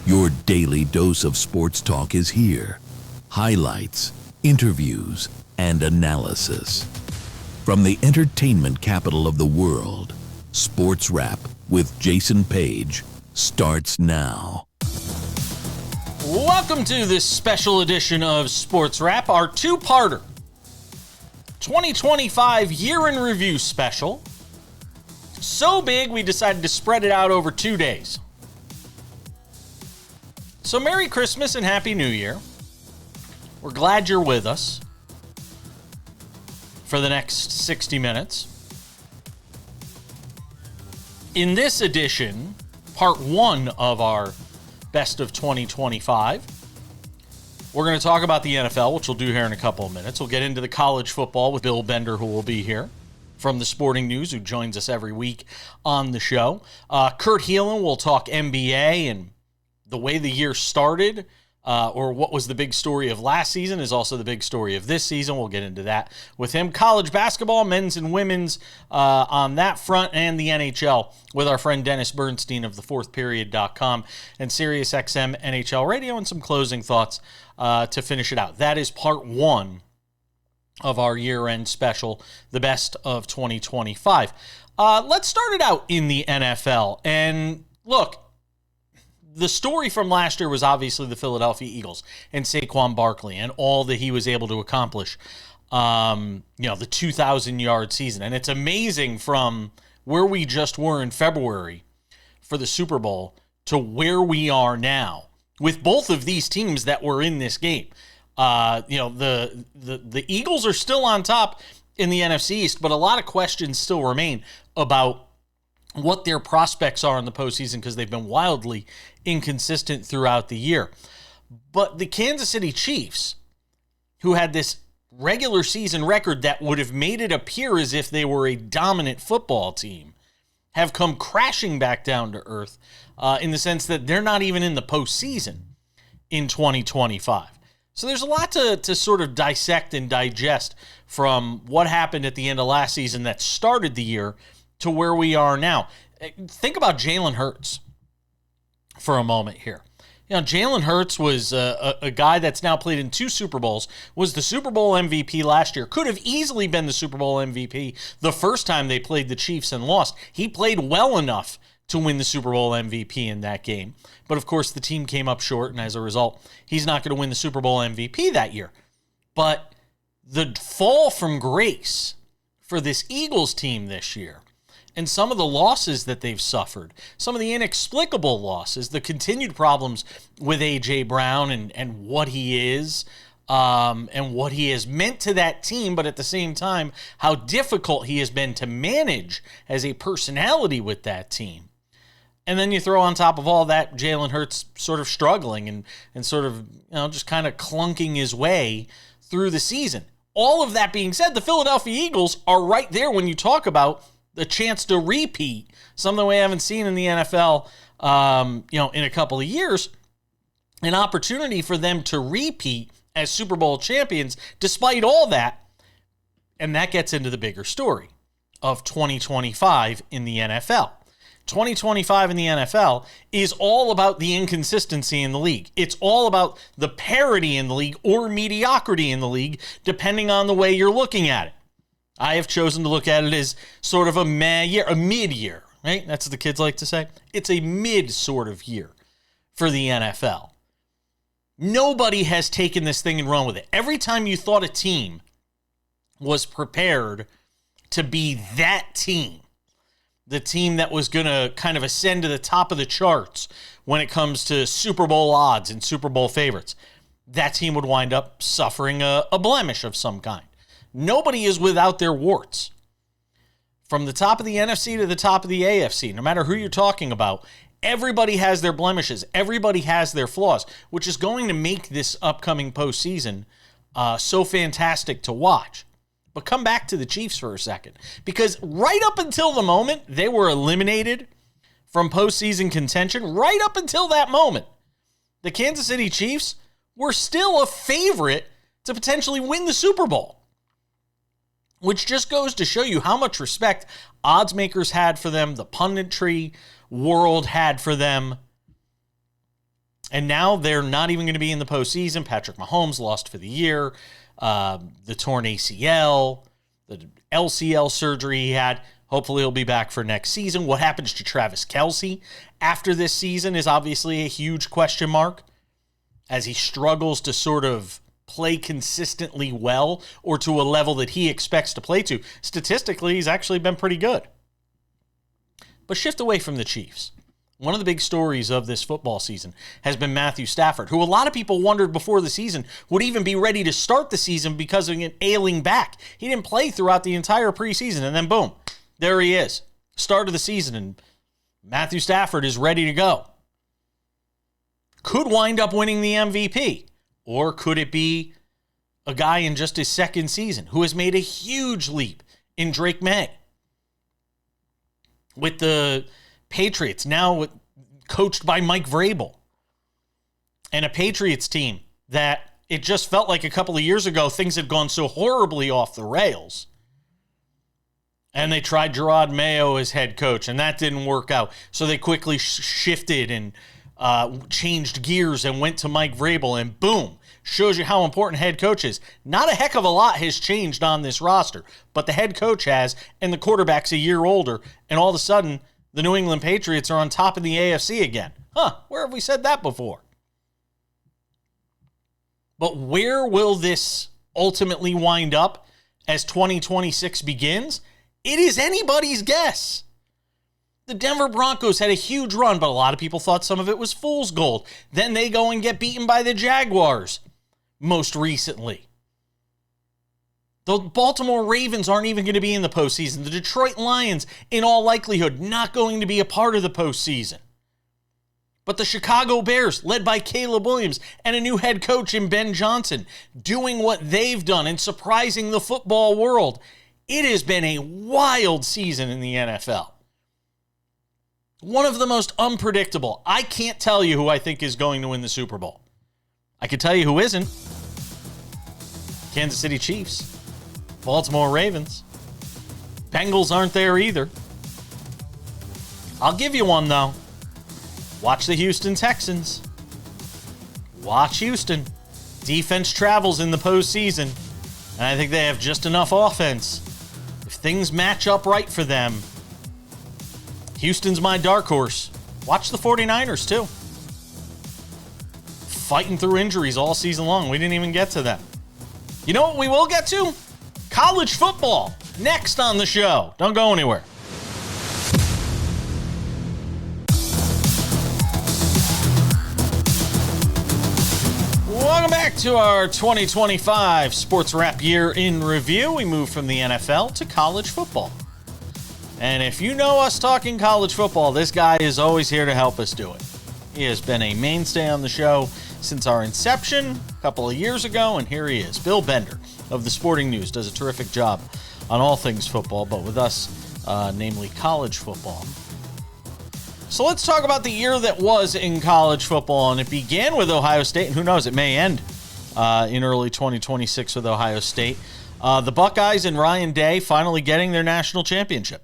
Your daily dose of sports talk is here. Highlights, interviews, and analysis. From the entertainment capital of the world, SportsWrap with Jason Page starts now. Welcome to this special edition of SportsWrap, our two-parter 2025 Year in Review special. So big, we decided to spread it out over 2 days. So Merry Christmas and Happy New Year. We're glad you're with us for the next 60 minutes. In this edition, part one of our Best of 2025, we're going to talk about the NFL, which we'll do here in a couple of minutes. We'll get into the college football with Bill Bender, who will be here from the Sporting News, who joins us every week on the show. Kurt Helin will talk NBA and the way the year started, or what was the big story of last season is also the big story of this season. We'll get into that with him. College basketball, men's and women's on that front, and the NHL with our friend Dennis Bernstein of thefourthperiod.com and SiriusXM NHL Radio, and some closing thoughts to finish it out. That is part one of our year-end special, the best of 2025. Let's start it out in the NFL. And look, the story from last year was obviously the Philadelphia Eagles and Saquon Barkley and all that he was able to accomplish, the 2,000-yard season. And it's amazing from where we just were in February for the Super Bowl to where we are now with both of these teams that were in this game. The Eagles are still on top in the NFC East, but a lot of questions still remain about what their prospects are in the postseason because they've been wildly inconsistent throughout the year. But the Kansas City Chiefs, who had this regular season record that would have made it appear as if they were a dominant football team, have come crashing back down to earth in the sense that they're not even in the postseason in 2025. So there's a lot to sort of dissect and digest from what happened at the end of last season that started the year to where we are now. Think about Jalen Hurts for a moment here. Jalen Hurts was a guy that's now played in 2 Super Bowls, was the Super Bowl MVP last year, could have easily been the Super Bowl MVP the first time they played the Chiefs and lost. He played well enough to win the Super Bowl MVP in that game. But of course, the team came up short, and as a result, he's not going to win the Super Bowl MVP that year. But the fall from grace for this Eagles team this year, and some of the losses that they've suffered, some of the inexplicable losses, the continued problems with A.J. Brown and what he is, and what he has meant to that team, but at the same time, how difficult he has been to manage as a personality with that team. And then you throw on top of all that Jalen Hurts sort of struggling and sort of, just kind of clunking his way through the season. All of that being said, the Philadelphia Eagles are right there when you talk about the chance to repeat, something we haven't seen in the NFL, in a couple of years, an opportunity for them to repeat as Super Bowl champions despite all that. And that gets into the bigger story of 2025 in the NFL. 2025 in the NFL is all about the inconsistency in the league. It's all about the parity in the league or mediocrity in the league, depending on the way you're looking at it. I have chosen to look at it as sort of a mid-year, right? That's what the kids like to say. It's a mid sort of year for the NFL. Nobody has taken this thing and run with it. Every time you thought a team was prepared to be that team, the team that was going to kind of ascend to the top of the charts when it comes to Super Bowl odds and Super Bowl favorites, that team would wind up suffering a blemish of some kind. Nobody is without their warts. From the top of the NFC to the top of the AFC, no matter who you're talking about, everybody has their blemishes. Everybody has their flaws, which is going to make this upcoming postseason so fantastic to watch. But come back to the Chiefs for a second, because right up until the moment they were eliminated from postseason contention, right up until that moment, the Kansas City Chiefs were still a favorite to potentially win the Super Bowl. Which just goes to show you how much respect odds makers had for them, the punditry world had for them. And now they're not even going to be in the postseason. Patrick Mahomes lost for the year. The torn ACL, the LCL surgery he had. Hopefully he'll be back for next season. What happens to Travis Kelce after this season is obviously a huge question mark, as he struggles to sort of play consistently well or to a level that he expects to play to. Statistically, he's actually been pretty good. But shift away from the Chiefs. One of the big stories of this football season has been Matthew Stafford, who a lot of people wondered before the season would even be ready to start the season because of an ailing back. He didn't play throughout the entire preseason, and then boom, there he is. Start of the season, and Matthew Stafford is ready to go. Could wind up winning the MVP. Or could it be a guy in just his second season who has made a huge leap in Drake May? With the Patriots now coached by Mike Vrabel, and a Patriots team that it just felt like a couple of years ago things had gone so horribly off the rails. And they tried Gerard Mayo as head coach, and that didn't work out. So they quickly shifted and changed gears and went to Mike Vrabel, and boom, shows you how important head coach is. Not a heck of a lot has changed on this roster, but the head coach has, and the quarterback's a year older, and all of a sudden, the New England Patriots are on top of the AFC again. Where have we said that before? But where will this ultimately wind up as 2026 begins? It is anybody's guess. The Denver Broncos had a huge run, but a lot of people thought some of it was fool's gold. Then they go and get beaten by the Jaguars most recently. The Baltimore Ravens aren't even going to be in the postseason. The Detroit Lions, in all likelihood, not going to be a part of the postseason. But the Chicago Bears, led by Caleb Williams and a new head coach in Ben Johnson, doing what they've done and surprising the football world. It has been a wild season in the NFL. One of the most unpredictable. I can't tell you who I think is going to win the Super Bowl. I can tell you who isn't. Kansas City Chiefs. Baltimore Ravens. Bengals aren't there either. I'll give you one, though. Watch the Houston Texans. Watch Houston. Defense travels in the postseason, and I think they have just enough offense. If things match up right for them, Houston's my dark horse. Watch the 49ers, too. Fighting through injuries all season long. We didn't even get to them. You know what we will get to? College football. Next on the show. Don't go anywhere. Welcome back to our 2025 SportsWrap year in review. We move from the NFL to college football. And if you know us talking college football, this guy is always here to help us do it. He has been a mainstay on the show since our inception a couple of years ago, and here he is. Bill Bender of the Sporting News does a terrific job on all things football, but with us, namely college football. So let's talk about the year that was in college football, and it began with Ohio State, and who knows, it may end in early 2026 with Ohio State. The Buckeyes and Ryan Day finally getting their national championship.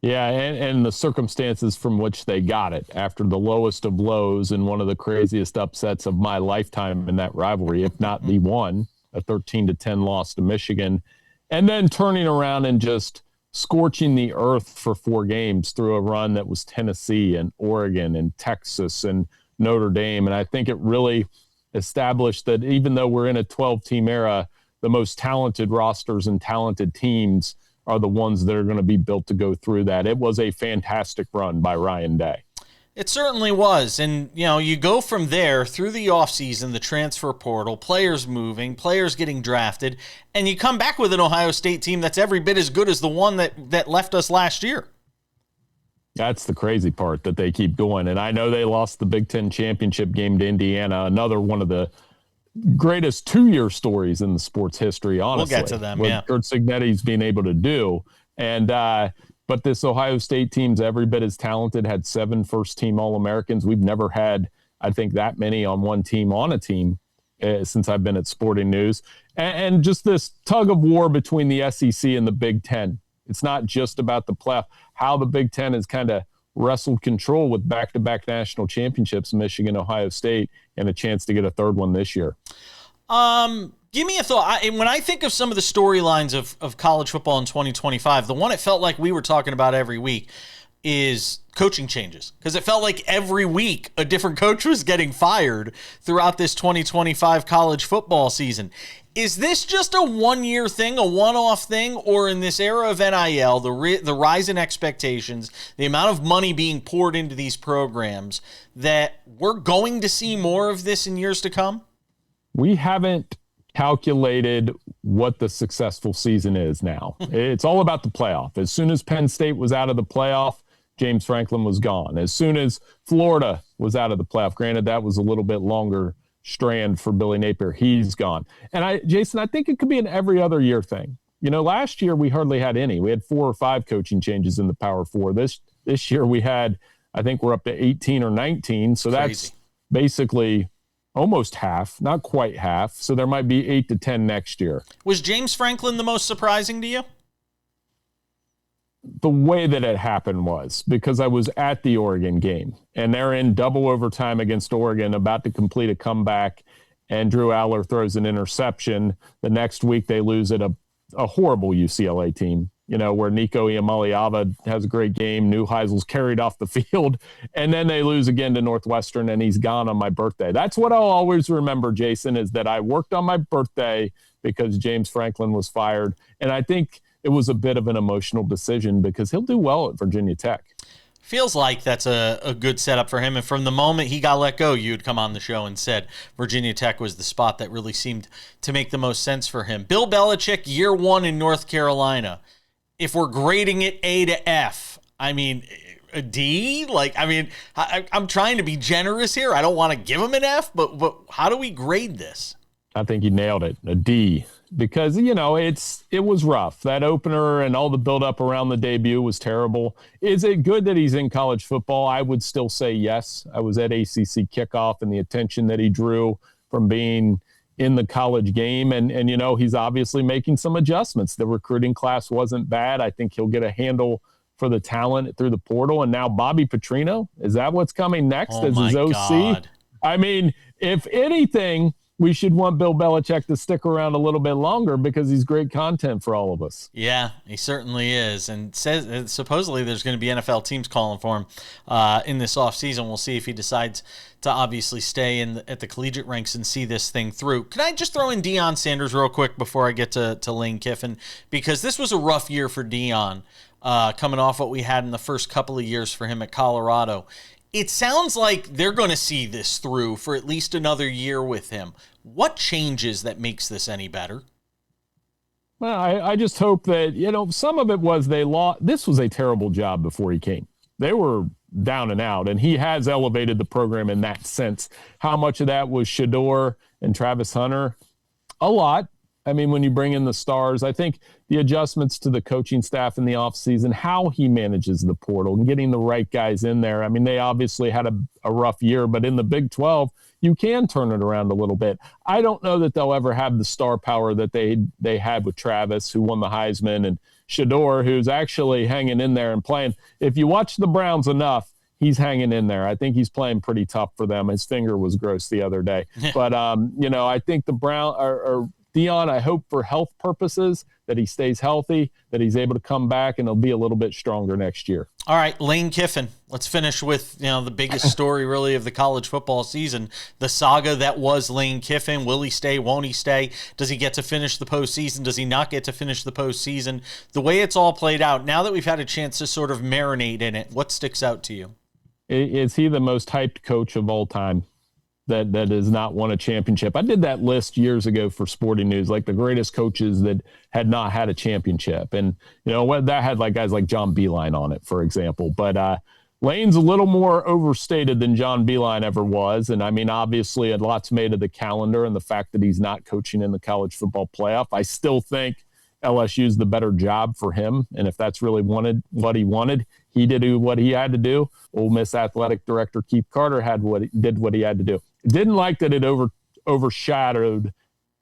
Yeah, and the circumstances from which they got it after the lowest of lows and one of the craziest upsets of my lifetime in that rivalry, if not the one, a 13-10 loss to Michigan, and then turning around and just scorching the earth for 4 games through a run that was Tennessee and Oregon and Texas and Notre Dame. And I think it really established that even though we're in a 12-team era, the most talented rosters and talented teams are the ones that are going to be built to go through that. It was a fantastic run by Ryan Day. It certainly was. And, you know, you go from there through the offseason, the transfer portal, players moving, players getting drafted, and you come back with an Ohio State team that's every bit as good as the one that left us last year. That's the crazy part, that they keep going. And I know they lost the Big Ten championship game to Indiana, another one of the greatest 2-year stories in the sports history, honestly. We'll get to them, what yeah. Kurt Cignetti's being able to do. And but this Ohio State team's every bit as talented, had 7 first-team All-Americans. We've never had, I think, that many on one team on a team since I've been at Sporting News. And just this tug of war between the SEC and the Big Ten. It's not just about the playoff. How the Big Ten has kind of wrestled control with back-to-back national championships, Michigan, Ohio State, and a chance to get a third one this year. Give me a thought. When I think of some of the storylines of college football in 2025, the one it felt like we were talking about every week is coaching changes, because it felt like every week a different coach was getting fired throughout this 2025 college football season. Is this just a one-year thing, a one-off thing, or in this era of NIL, the rise in expectations, the amount of money being poured into these programs, that we're going to see more of this in years to come? We haven't calculated what the successful season is now. It's all about the playoff. As soon as Penn State was out of the playoff, James Franklin was gone. As soon as Florida was out of the playoff, granted that was a little bit longer strand for Billy Napier, he's gone. And Jason, I think it could be an every other year thing. Last year we hardly had any. We had 4 or 5 coaching changes in the Power Four. This year we had, I think we're up to 18 or 19. So Crazy. That's basically almost half, not quite half. So there might be 8 to 10 next year. Was James Franklin the most surprising to you? The way that it happened was because I was at the Oregon game, and they're in double overtime against Oregon, about to complete a comeback, and Drew Aller throws an interception. The next week they lose at a horrible UCLA team, where Nico Iamaleava has a great game. Neuheisel's carried off the field, and then they lose again to Northwestern, and he's gone on my birthday. That's what I'll always remember, Jason, is that I worked on my birthday because James Franklin was fired. And I think it was a bit of an emotional decision because he'll do well at Virginia Tech. Feels like that's a good setup for him. And from the moment he got let go, you'd come on the show and said Virginia Tech was the spot that really seemed to make the most sense for him. Bill Belichick, year 1 in North Carolina. If we're grading it A to F, I mean, a D? I'm trying to be generous here. I don't want to give him an F, but how do we grade this? I think you nailed it, a D, because, it was rough. That opener and all the buildup around the debut was terrible. Is it good that he's in college football? I would still say yes. I was at ACC kickoff, and the attention that he drew from being in the college game. And he's obviously making some adjustments. The recruiting class wasn't bad. I think he'll get a handle for the talent through the portal. And now Bobby Petrino, is that what's coming next as his OC? God. I mean, if anything, we should want Bill Belichick to stick around a little bit longer because he's great content for all of us. Yeah, he certainly is. And says supposedly there's going to be NFL teams calling for him in this offseason. We'll see if he decides to obviously stay at the collegiate ranks and see this thing through. Can I just throw in Deion Sanders real quick before I get to Lane Kiffin? Because this was a rough year for Deion, coming off what we had in the first couple of years for him at Colorado. It sounds like they're going to see this through for at least another year with him. What changes that makes this any better? Well, I just hope that, some of it was they lost. This was a terrible job before he came. They were down and out, and he has elevated the program in that sense. How much of that was Shedeur and Travis Hunter? A lot. I mean, when you bring in the stars, I think the adjustments to the coaching staff in the offseason, how he manages the portal and getting the right guys in there. I mean, they obviously had a rough year, but in the Big 12, you can turn it around a little bit. I don't know that they'll ever have the star power that they had with Travis, who won the Heisman, and Shedeur, who's actually hanging in there and playing. If you watch the Browns enough, he's hanging in there. I think he's playing pretty tough for them. His finger was gross the other day. But, I think the Deion, I hope for health purposes that he stays healthy, that he's able to come back, and he'll be a little bit stronger next year. All right, Lane Kiffin. Let's finish with the biggest story really of the college football season, the saga that was Lane Kiffin. Will he stay? Won't he stay? Does he get to finish the postseason? Does he not get to finish the postseason? The way it's all played out, now that we've had a chance to sort of marinate in it, what sticks out to you? Is he the most hyped coach of all time? That has not won a championship. I did that list years ago for Sporting News, like the greatest coaches that had not had a championship. And, that had guys like John Beilein on it, for example. But Lane's a little more overstated than John Beilein ever was. And I mean, obviously a lot's made of the calendar and the fact that he's not coaching in the college football playoff. I still think LSU's the better job for him. And if that's really what he wanted, he did what he had to do. Ole Miss athletic director Keith Carter did what he had to do. Didn't like that it overshadowed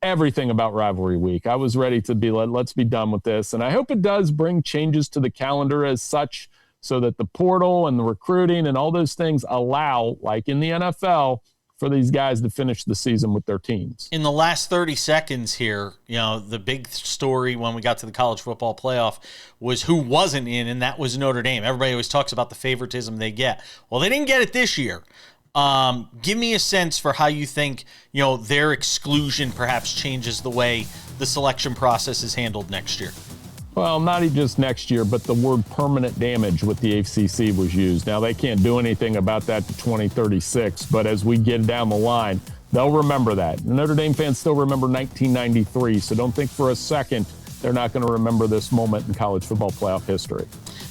everything about rivalry week. I was ready to be let's be done with this. And I hope it does bring changes to the calendar as such so that the portal and the recruiting and all those things allow, like in the NFL, for these guys to finish the season with their teams. In the last 30 seconds here, the big story when we got to the college football playoff was who wasn't in, and that was Notre Dame. Everybody always talks about the favoritism they get. Well, they didn't get it this year. Give me a sense for how you think, their exclusion perhaps changes the way the selection process is handled next year. Well, not just next year, but the word permanent damage with the ACC was used. Now, they can't do anything about that to 2036, but as we get down the line, they'll remember that. The Notre Dame fans still remember 1993, so don't think for a second they're not going to remember this moment in college football playoff history.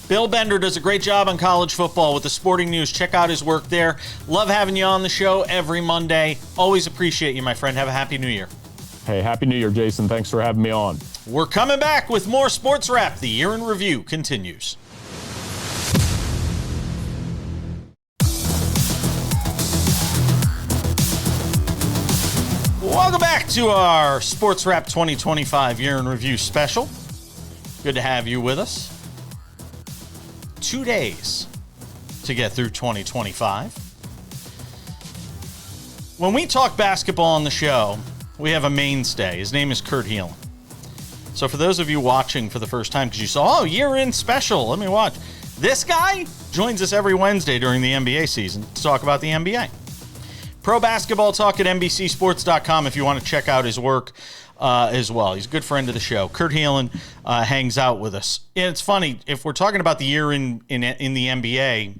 Bill Bender does a great job on college football with the Sporting News. Check out his work there. Love having you on the show every Monday. Always appreciate you, my friend. Have a happy New Year. Hey, happy New Year, Jason. Thanks for having me on. We're coming back with more Sports Wrap. The Year in Review continues. Welcome back to our Sports Wrap 2025 Year in Review special. Good to have you with us. 2 days to get through 2025. When we talk basketball on the show, we have a mainstay. His name is Kurt Helin. So for those of you watching for the first time, because you saw, year-end special, let me watch. This guy joins us every Wednesday during the NBA season to talk about the NBA. Pro Basketball Talk at NBCSports.com if you want to check out his work as well. He's a good friend of the show. Kurt Helin hangs out with us. And it's funny, if we're talking about the year in the NBA,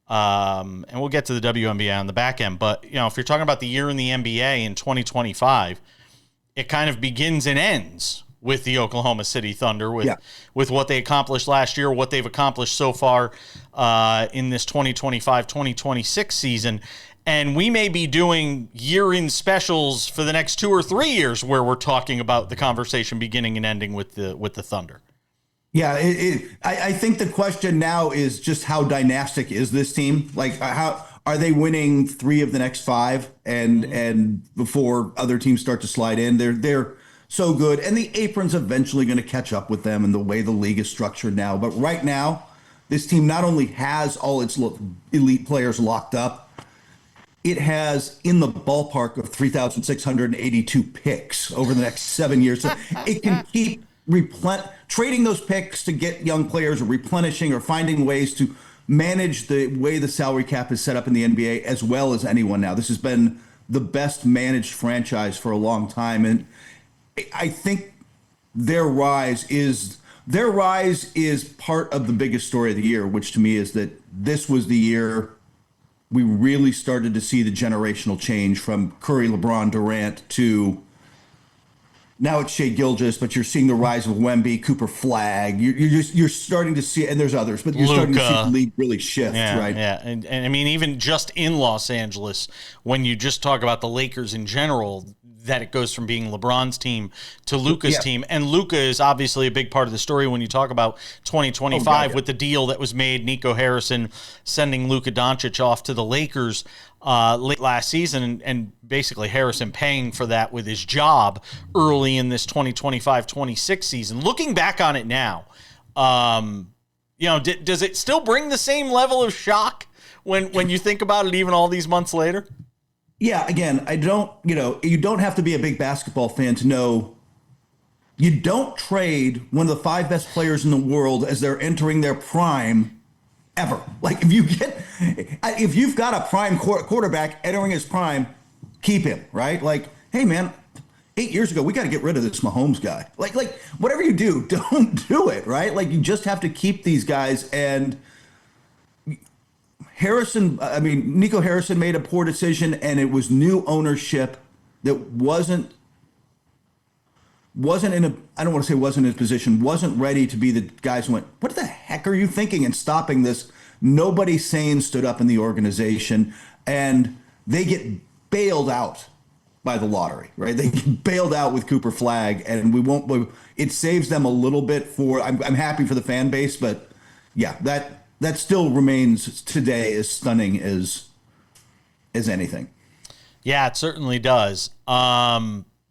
and we'll get to the WNBA on the back end, but if you're talking about the year in the NBA in 2025, it kind of begins and ends with the Oklahoma City Thunder, with what they accomplished last year, what they've accomplished so far in this 2025-2026 season. And we may be doing year-end specials for the next 2 or 3 years where we're talking about the conversation beginning and ending with the Thunder. Yeah, I think the question now is just how dynastic is this team? Like, how are they winning 3 of the next 5, and before other teams start to slide in? They're so good, and the apron's eventually going to catch up with them in the way the league is structured now. But right now, this team not only has all its elite players locked up, it has in the ballpark of 3,682 picks over the next 7 years. So it can keep trading those picks to get young players, or replenishing, or finding ways to manage the way the salary cap is set up in the NBA as well as anyone now. This has been the best managed franchise for a long time. And I think their rise is part of the biggest story of the year, which to me is that this was the year we really started to see the generational change from Curry, LeBron, Durant to now it's Shai Gilgeous, but you're seeing the rise of Wemby, Cooper Flag. You're starting to see, and there's others, but you're starting to see the league really shift, right? Yeah, and I mean, even just in Los Angeles, when you just talk about the Lakers in general, that it goes from being LeBron's team to Luka's team. And Luka is obviously a big part of the story when you talk about 2025 with the deal that was made, Nico Harrison sending Luka Doncic off to the Lakers late last season, and basically Harrison paying for that with his job early in this 2025-26 season. Looking back on it now, does it still bring the same level of shock when you think about it even all these months later? Yeah, again, you don't have to be a big basketball fan to know you don't trade one of the 5 best players in the world as they're entering their prime ever. Like, if you've got a prime quarterback entering his prime, keep him, right? Like, hey man, 8 years ago, we got to get rid of this Mahomes guy. Like whatever you do, don't do it, right? Like, you just have to keep these guys. And Nico Harrison made a poor decision, and it was new ownership that wasn't in a, I don't want to say wasn't in a position, wasn't ready to be the guys who went, what the heck are you thinking, and stopping this? Nobody sane stood up in the organization, and they get bailed out by the lottery, right? They get bailed out with Cooper Flag, and it saves them a little bit I'm happy for the fan base, but yeah, that still remains today as stunning as anything. Yeah, it certainly does.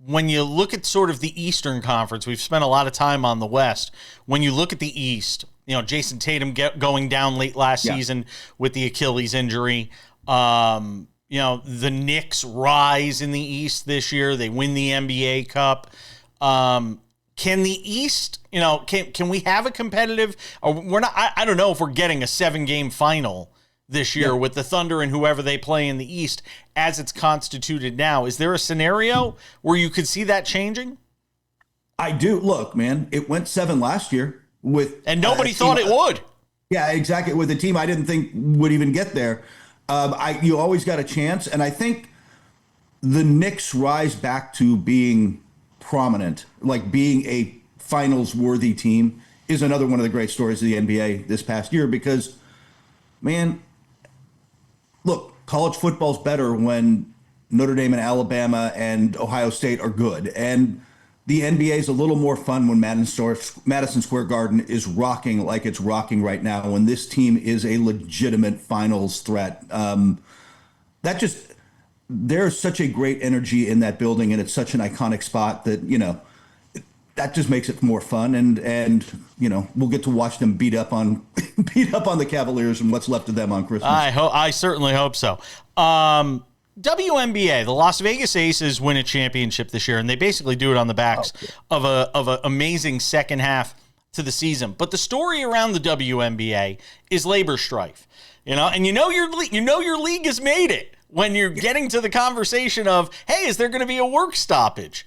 when you look at sort of the Eastern Conference, we've spent a lot of time on the West. When you look at the East, Jason Tatum going down late last season with the Achilles injury. The Knicks rise in the East this year. They win the NBA Cup. Can the East, can we have a competitive, or we're not, I don't know if we're getting a 7-game final this year with the Thunder and whoever they play in the East as it's constituted now. Is there a scenario where you could see that changing? I do. Look, man, it went 7 last year and nobody thought it would. Yeah, exactly. With a team I didn't think would even get there. You always got a chance. And I think the Knicks rise back to being prominent, like being a finals worthy team, is another one of the great stories of the NBA this past year because, man, look, college football's better when Notre Dame and Alabama and Ohio State are good. And the NBA is a little more fun when Madison Square Garden is rocking like it's rocking right now, when this team is a legitimate finals threat. There's such a great energy in that building, and it's such an iconic spot that, that just makes it more fun. And we'll get to watch them beat up on the Cavaliers and what's left of them on Christmas. I certainly hope so. WNBA, the Las Vegas Aces win a championship this year, and they basically do it on the backs of an amazing second half to the season. But the story around the WNBA is labor strife, and your league has made it when you're getting to the conversation of, hey, is there going to be a work stoppage?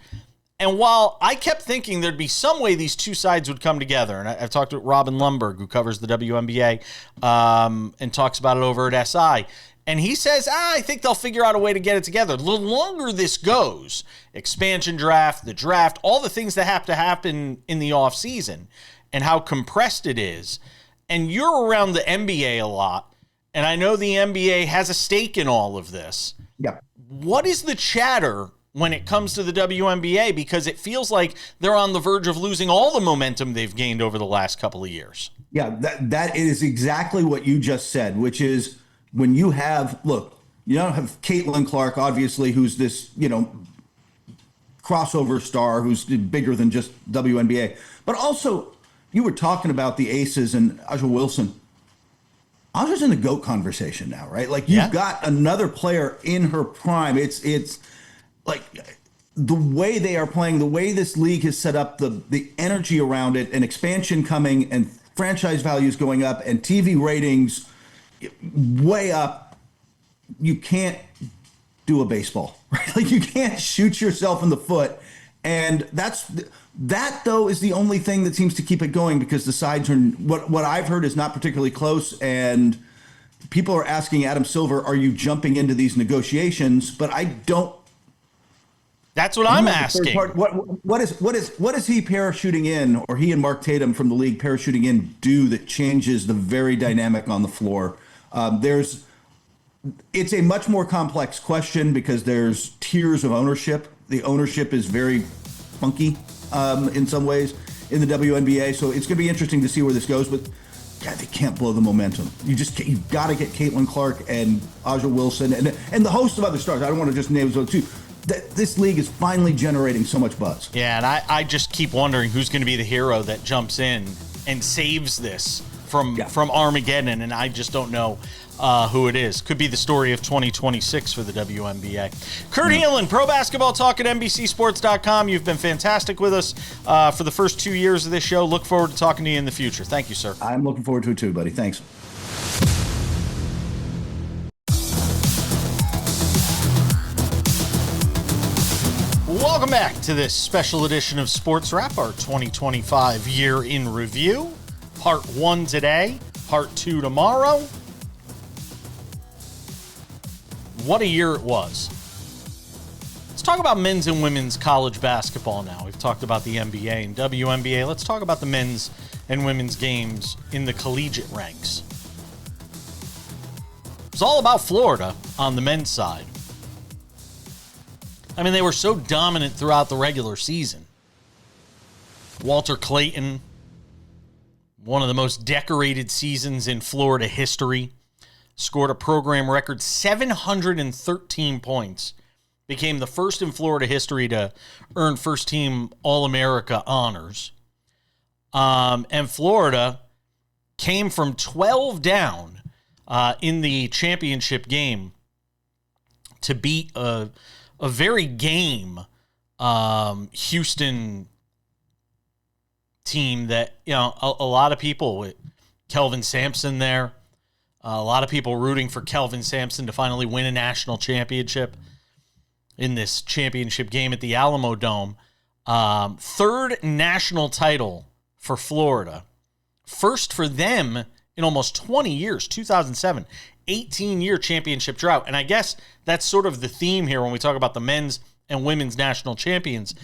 And while I kept thinking there'd be some way these two sides would come together, and I've talked to Robin Lundberg, who covers the WNBA and talks about it over at SI, and he says, I think they'll figure out a way to get it together. The longer this goes, expansion draft, the draft, all the things that have to happen in the offseason and how compressed it is, and you're around the NBA a lot, and I know the NBA has a stake in all of this. Yeah. What is the chatter when it comes to the WNBA? Because it feels like they're on the verge of losing all the momentum they've gained over the last couple of years. Yeah, that is exactly what you just said, which is when you have, you don't have Caitlin Clark, obviously, who's this, crossover star who's bigger than just WNBA. But also, you were talking about the Aces and Aja Wilson. Aja's in the GOAT conversation now, right? Like, you've got another player in her prime. It's like the way they are playing, the way this league has set up, the energy around it, and expansion coming, and franchise values going up, and TV ratings way up. You can't do a baseball, right? Like, you can't shoot yourself in the foot. And that though is the only thing that seems to keep it going, because the sides are, what I've heard is not particularly close, and people are asking Adam Silver, are you jumping into these negotiations? But I don't. That's what I'm asking. What is he parachuting in, or he and Mark Tatum from the league parachuting in, do that changes the very dynamic on the floor? It's a much more complex question because there's tiers of ownership. The ownership is very funky in some ways in the WNBA, so it's going to be interesting to see where this goes. But God, they can't blow the momentum. You got to get Caitlin Clark and Aja Wilson and the host of other stars. I don't want to just name those two. This league is finally generating so much buzz. Yeah, and I just keep wondering who's going to be the hero that jumps in and saves this from Armageddon, and I just don't know who it is. Could be the story of 2026 for the WNBA. Kurt Helin, Pro Basketball Talk at NBCSports.com. You've been fantastic with us for the first 2 years of this show. Look forward to talking to you in the future. Thank you, sir. I'm looking forward to it too, buddy. Thanks. Welcome back to this special edition of SportsWrap, our 2025 year in review. Part 1 today, part 2 tomorrow. What a year it was. Let's talk about men's and women's college basketball now. We've talked about the NBA and WNBA. Let's talk about the men's and women's games in the collegiate ranks. It's all about Florida on the men's side. I mean, they were so dominant throughout the regular season. Walter Clayton, one of the most decorated seasons in Florida history, scored a program record 713 points became the first in Florida history to earn first-team All-America honors. And Florida came from 12 down in the championship game to beat a very game Houston team that, a lot of people with Kelvin Sampson there, a lot of people rooting for Kelvin Sampson to finally win a national championship in this championship game at the Alamo Dome. Third national title for Florida. First for them in almost 20 years, 2007, 18-year championship drought. And I guess that's sort of the theme here when we talk about the men's and women's national champions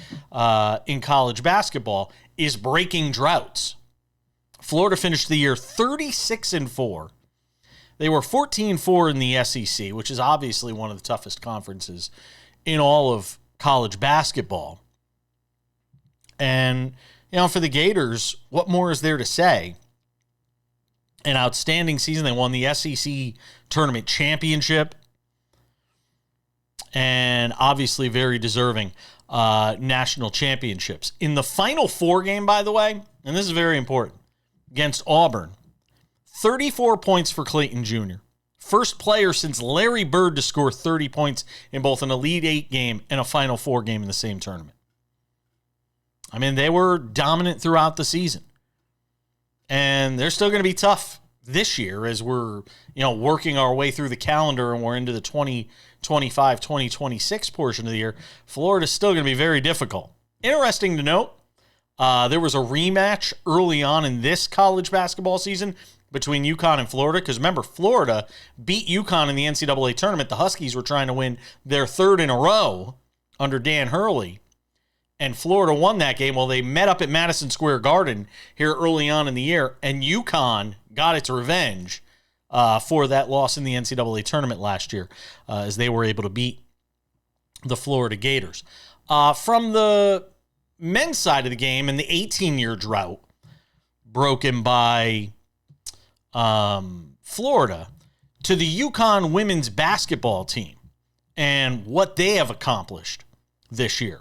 in college basketball, is breaking droughts. Florida finished the year 36-4. They were 14-4 in the SEC, which is obviously one of the toughest conferences in all of college basketball. And, for the Gators, what more is there to say? An outstanding season. They won the SEC tournament championship. And obviously very deserving national championships. In the Final Four game, by the way, and this is very important, against Auburn, 34 points for Clayton Jr. First player since Larry Bird to score 30 points in both an Elite Eight game and a Final Four game in the same tournament. I mean, they were dominant throughout the season. And they're still going to be tough this year as we're, working our way through the calendar and we're into the 2025, 2026 portion of the year. Florida's still going to be very difficult. Interesting to note, there was a rematch early on in this college basketball season between UConn and Florida, because remember, Florida beat UConn in the NCAA tournament. The Huskies were trying to win their third in a row under Dan Hurley, and Florida won that game. Well, they met up at Madison Square Garden here early on in the year, and UConn got its revenge for that loss in the NCAA tournament last year, as they were able to beat the Florida Gators. From the men's side of the game, in the 18-year drought broken by Florida, to the UConn women's basketball team and what they have accomplished this year.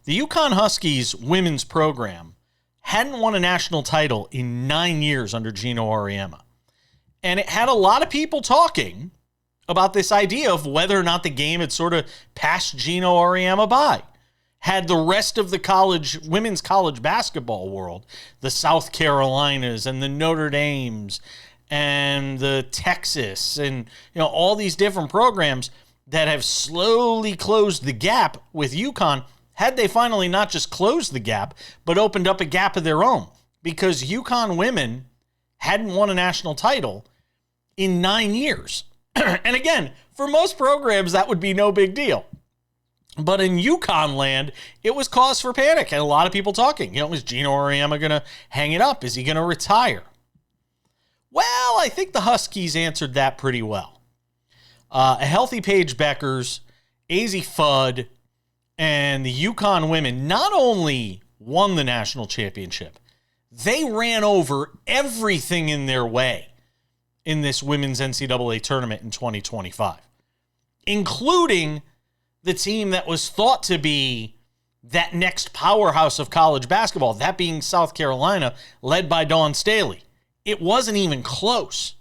The UConn Huskies women's program hadn't won a national title in 9 years under Gino Auriemma. And it had a lot of people talking about this idea of whether or not the game had sort of passed Gino Auriemma by. Had the rest of the women's college basketball world, the South Carolinas and the Notre Dames and the Texas and all these different programs that have slowly closed the gap with UConn, had they finally not just closed the gap, but opened up a gap of their own, because UConn women hadn't won a national title in 9 years. And again, for most programs, that would be no big deal. But in UConn land, it was cause for panic and a lot of people talking. Is Gino Auriemma going to hang it up? Is he going to retire? Well, I think the Huskies answered that pretty well. A healthy Paige Beckers, Azzi Fudd, and the UConn women not only won the national championship, they ran over everything in their way in this women's NCAA tournament in 2025, including the team that was thought to be that next powerhouse of college basketball, that being South Carolina, led by Dawn Staley. It wasn't even close.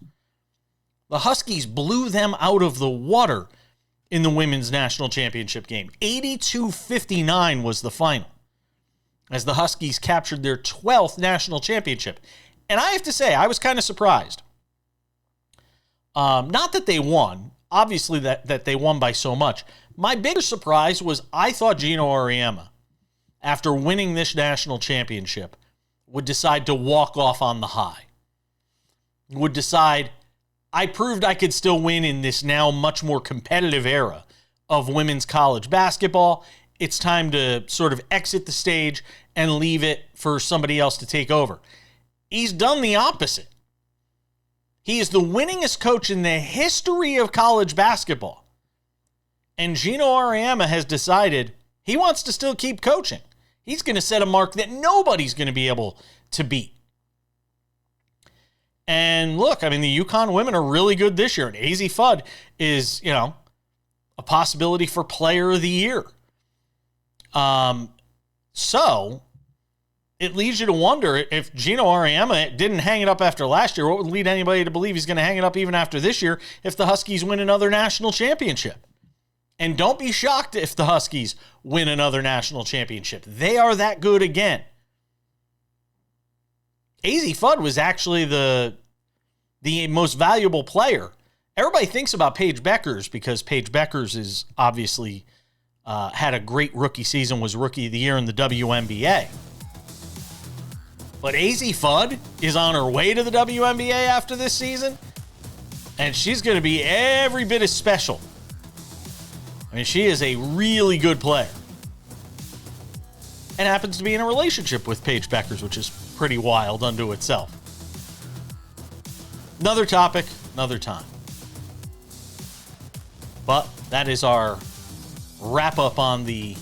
The Huskies blew them out of the water in the women's national championship game. 82-59 was the final, as the Huskies captured their 12th national championship. And I have to say, I was kind of surprised. Not that they won, obviously that they won by so much. My bigger surprise was I thought Gino Auriemma, after winning this national championship, would decide to walk off on the high. Would decide, I proved I could still win in this now much more competitive era of women's college basketball. It's time to sort of exit the stage and leave it for somebody else to take over. He's done the opposite. He is the winningest coach in the history of college basketball. And Gino Auriemma has decided he wants to still keep coaching. He's going to set a mark that nobody's going to be able to beat. And look, I mean, the UConn women are really good this year. And Azzi Fudd is, a possibility for Player of the Year. So it leads you to wonder if Gino Auriemma didn't hang it up after last year, what would lead anybody to believe he's going to hang it up even after this year if the Huskies win another national championship? And don't be shocked if the Huskies win another national championship. They are that good again. AZ Fudd was actually the most valuable player. Everybody thinks about Paige Beckers because Paige Beckers is obviously had a great rookie season, was Rookie of the Year in the WNBA. But AZ Fudd is on her way to the WNBA after this season, and she's going to be every bit as special. I mean, she is a really good player. And happens to be in a relationship with Paige Beckers, which is pretty wild unto itself. Another topic, another time. But that is our wrap-up on the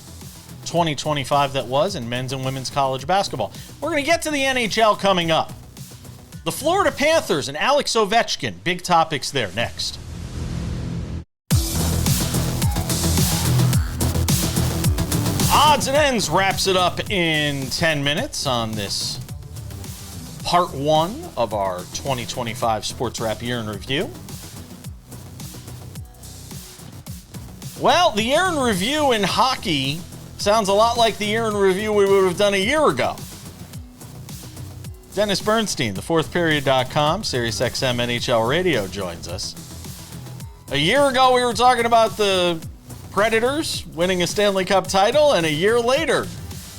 2025 that was in men's and women's college basketball. We're going to get to the NHL coming up. The Florida Panthers and Alex Ovechkin. Big topics there next. Odds and Ends wraps it up in 10 minutes on this part one of our 2025 SportsWrap Year in Review. Well, the year in review in hockey sounds a lot like the year in review we would have done a year ago. Dennis Bernstein, thefourthperiod.com, SiriusXM NHL Radio joins us. A year ago, we were talking about the Predators winning a Stanley Cup title, and a year later,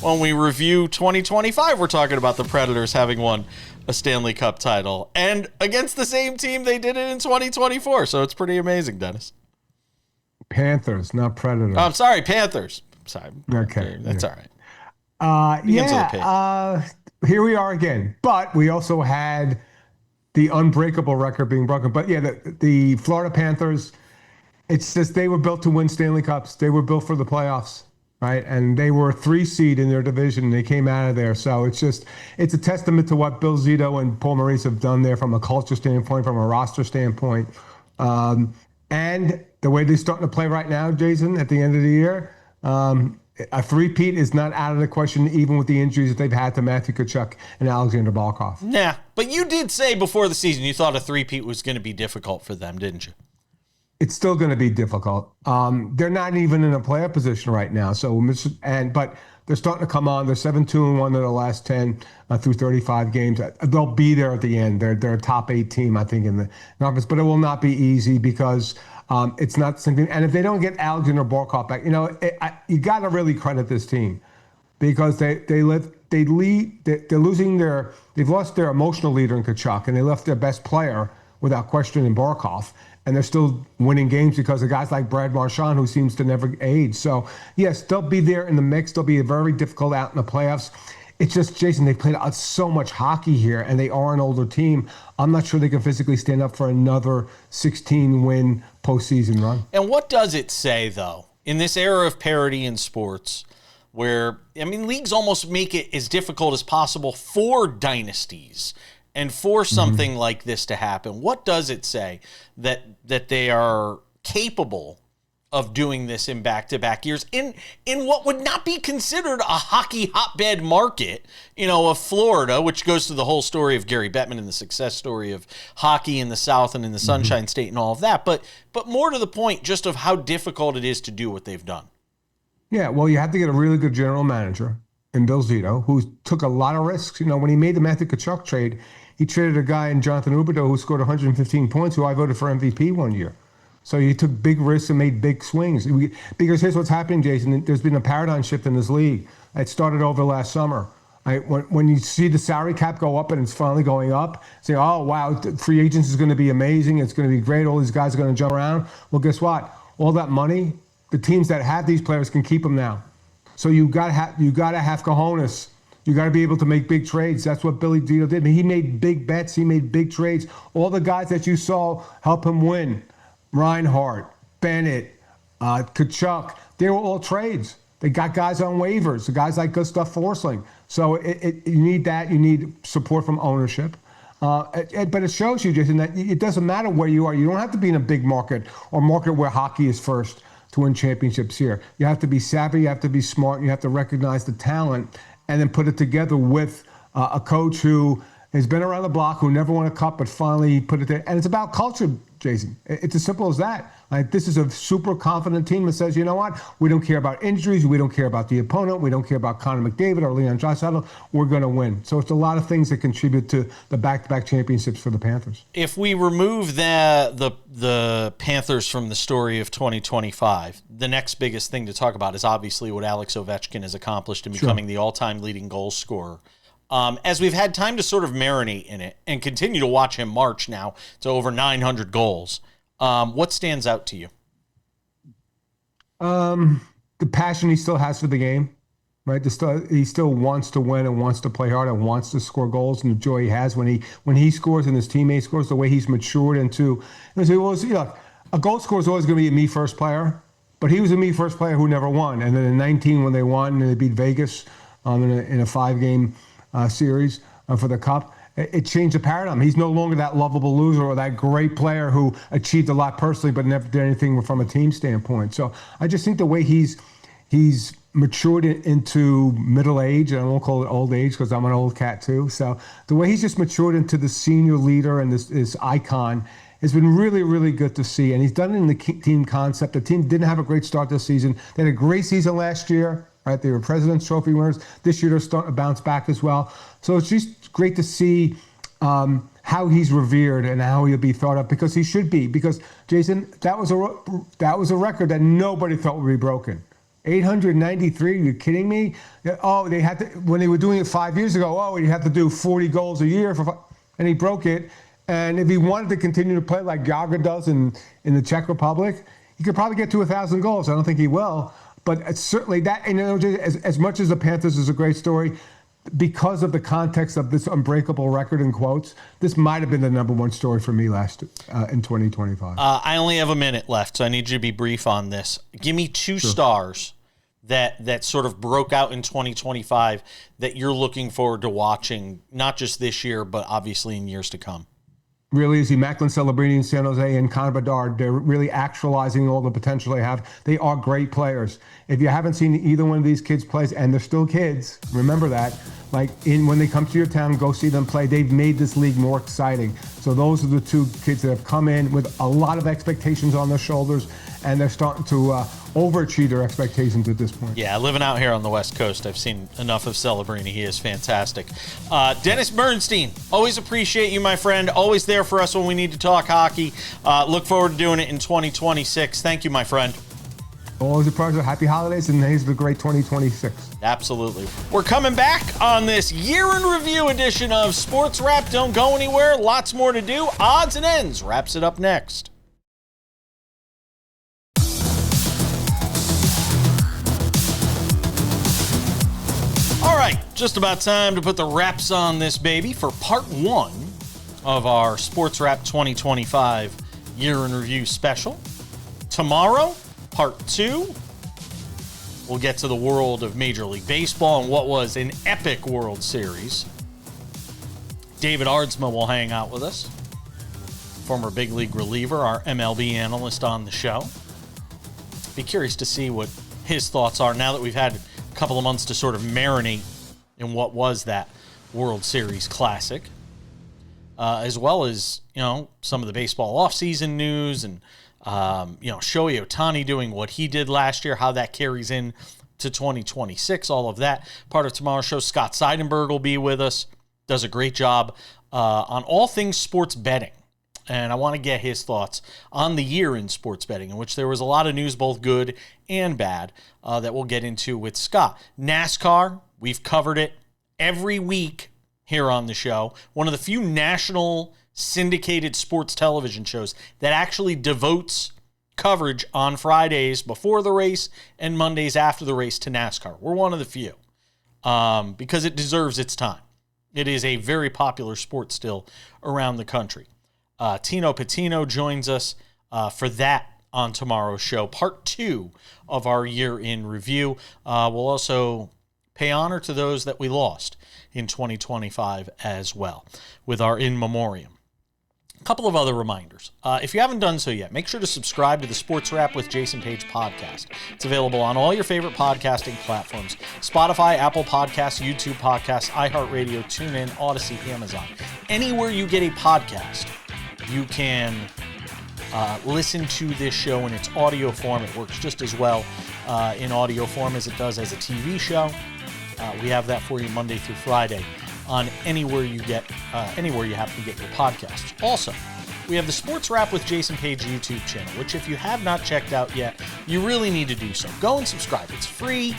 when we review 2025, we're talking about the Predators having won a Stanley Cup title. And against the same team, they did it in 2024, so it's pretty amazing, Dennis. Panthers, not Predators. Oh, I'm sorry, Panthers. Sorry. Okay. That's all right. Here we are again. But we also had the unbreakable record being broken. But yeah, the Florida Panthers, it's just they were built to win Stanley Cups. They were built for the playoffs, right? And they were a 3 seed in their division. They came out of there. So it's a testament to what Bill Zito and Paul Maurice have done there from a culture standpoint, from a roster standpoint. And the way they're starting to play right now, Jason, at the end of the year, a three-peat is not out of the question, even with the injuries that they've had to Matthew Tkachuk and Alexander Barkov. Nah, but you did say before the season you thought a three-peat was going to be difficult for them, didn't you? It's still going to be difficult. They're not even in a playoff position right now. But they're starting to come on. They're 7-2-1 in their last 10 through 35 games. They'll be there at the end. They're a top 8 team, I think, in the conference. But it will not be easy because it's not something. And if they don't get Alexander Barkov back, you got to really credit this team because they've lost their emotional leader in Tkachuk, and they left their best player without question in Barkov. And they're still winning games because of guys like Brad Marchand, who seems to never age. So, yes, they'll be there in the mix. They'll be very difficult out in the playoffs. It's just, Jason, they played out so much hockey here, and they are an older team. I'm not sure they can physically stand up for another 16-win postseason run. And what does it say, though, in this era of parity in sports where, leagues almost make it as difficult as possible for dynasties and for something like this to happen? What does it say that they are capable of doing this in back-to-back years in what would not be considered a hockey hotbed market, of Florida, which goes to the whole story of Gary Bettman and the success story of hockey in the South and in the Sunshine State and all of that. But more to the point, just of how difficult it is to do what they've done. Yeah, well, you have to get a really good general manager in Bill Zito, who took a lot of risks. When he made the Matthew Tkachuk trade, he traded a guy in Jonathan Huberdeau who scored 115 points, who I voted for MVP one year. So he took big risks and made big swings. Because here's what's happening, Jason. There's been a paradigm shift in this league. It started over last summer. When you see the salary cap go up and it's finally going up, say, oh, wow, free agents is going to be amazing. It's going to be great. All these guys are going to jump around. Well, guess what? All that money, the teams that have these players can keep them now. So you got to have cojones. You got to be able to make big trades. That's what Billy Zito did. He made big bets. He made big trades. All the guys that you saw help him win, Reinhart, Bennett, Tkachuk, they were all trades. They got guys on waivers, the guys like Gustav Forsling. So you need that. You need support from ownership. But it shows you, Jason, that it doesn't matter where you are. You don't have to be in a big market or market where hockey is first to win championships here. You have to be savvy, you have to be smart, you have to recognize the talent, and then put it together with a coach who has been around the block, who never won a cup, but finally put it there. And it's about culture, Jason. It's as simple as that. Like, this is a super confident team that says, you know what? We don't care about injuries. We don't care about the opponent. We don't care about Connor McDavid or Leon Draisaitl. We're going to win. So it's a lot of things that contribute to the back-to-back championships for the Panthers. If we remove the Panthers from the story of 2025, the next biggest thing to talk about is obviously what Alex Ovechkin has accomplished in becoming the all-time leading goal scorer. As we've had time to sort of marinate in it and continue to watch him march now to over 900 goals, what stands out to you? The passion he still has for the game, right? He still wants to win and wants to play hard and wants to score goals, and the joy he has when he scores and his teammate scores, the way he's matured into. A goal scorer is always going to be a me-first player, but he was a me-first player who never won. And then in 19, when they won and they beat Vegas in a 5-game series for the Cup, it changed the paradigm. He's no longer that lovable loser or that great player who achieved a lot personally but never did anything from a team standpoint. So I just think the way he's matured into middle age, and I won't call it old age because I'm an old cat too. So the way he's just matured into the senior leader and this icon has been really, really good to see. And he's done it in the team concept. The team didn't have a great start this season. They had a great season last year. Right, they were President's Trophy winners. This year they're starting to bounce back as well. So it's just great to see how he's revered and how he'll be thought of, because he should be. Because, Jason, that was a record that nobody thought would be broken. 893, are you kidding me? Oh, they had to, when they were doing it 5 years ago, you have to do 40 goals a year, and he broke it. And if he wanted to continue to play like Yager does in the Czech Republic, he could probably get to 1,000 goals. I don't think he will. But it's certainly that, and as much as the Panthers is a great story, because of the context of this unbreakable record in quotes, this might have been the number one story for me in 2025. I only have a minute left, so I need you to be brief on this. Give me two stars that sort of broke out in 2025 that you're looking forward to watching, not just this year, but obviously in years to come. Really easy. Macklin Celebrini in San Jose and Connor Bedard, they're really actualizing all the potential they have. They are great players. If you haven't seen either one of these kids play, and they're still kids, remember that. When they come to your town, go see them play. They've made this league more exciting. So those are the two kids that have come in with a lot of expectations on their shoulders, and they're starting to overachieve their expectations at this point. Yeah, living out here on the West Coast, I've seen enough of Celebrini. He is fantastic. Dennis Bernstein, always appreciate you, my friend. Always there for us when we need to talk hockey. Look forward to doing it in 2026. Thank you, my friend. Always a pleasure. Happy holidays, and here's the great 2026. Absolutely. We're coming back on this year in review edition of Sports Wrap. Don't go anywhere. Lots more to do. Odds and Ends wraps it up next. All right, just about time to put the wraps on this baby for part one of our Sports Wrap 2025 year in review special. Tomorrow, part two, we'll get to the world of Major League Baseball and what was an epic World Series. David Aardsma will hang out with us, former big league reliever, our MLB analyst on the show. Be curious to see what his thoughts are now that we've had a couple of months to sort of marinate in what was that World Series classic, as well as, some of the baseball offseason news and, Shohei Ohtani doing what he did last year, how that carries in to 2026, all of that. Part of tomorrow's show, Scott Seidenberg will be with us, does a great job on all things sports betting. And I want to get his thoughts on the year in sports betting, in which there was a lot of news, both good and bad, that we'll get into with Scott. NASCAR, we've covered it every week here on the show. One of the few national syndicated sports television shows that actually devotes coverage on Fridays before the race and Mondays after the race to NASCAR. We're one of the few because it deserves its time. It is a very popular sport still around the country. Tino Patino joins us for that on tomorrow's show, part two of our year in review. We'll also pay honor to those that we lost in 2025 as well with our in memoriam. A couple of other reminders. If you haven't done so yet, make sure to subscribe to the SportsWrap with Jason Page podcast. It's available on all your favorite podcasting platforms: Spotify, Apple Podcasts, YouTube Podcasts, iHeartRadio, TuneIn, Odyssey, Amazon. Anywhere you get a podcast, you can listen to this show in its audio form. It works just as well in audio form as it does as a TV show. We have that for you Monday through Friday on anywhere you happen to get your podcasts. Also, we have the Sports Wrap with Jason Page YouTube channel, which if you have not checked out yet, you really need to do so. Go and subscribe. It's free.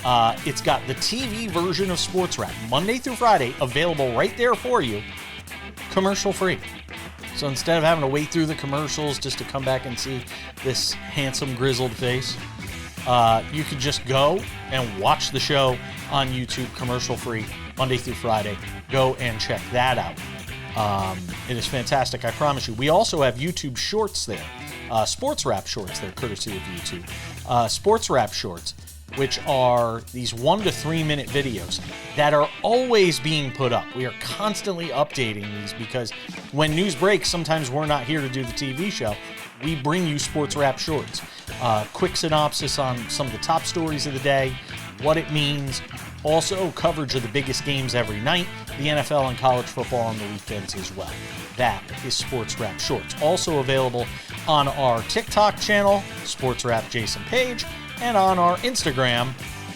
It's got the TV version of Sports Wrap, Monday through Friday, available right there for you, commercial free. So instead of having to wait through the commercials just to come back and see this handsome, grizzled face, you could just go and watch the show on YouTube commercial free, Monday through Friday. Go and check that out. It is fantastic, I promise you. We also have YouTube shorts there, Sports Wrap shorts there, courtesy of YouTube. Sports Wrap shorts, which are these 1 to 3 minute videos that are always being put up. We are constantly updating these because when news breaks, sometimes we're not here to do the TV show. We bring you Sports Wrap shorts. Quick synopsis on some of the top stories of the day, what it means. Also, coverage of the biggest games every night, the NFL and college football on the weekends as well. That is Sports Wrap Shorts. Also available on our TikTok channel, Sports Wrap Jason Page, and on our Instagram,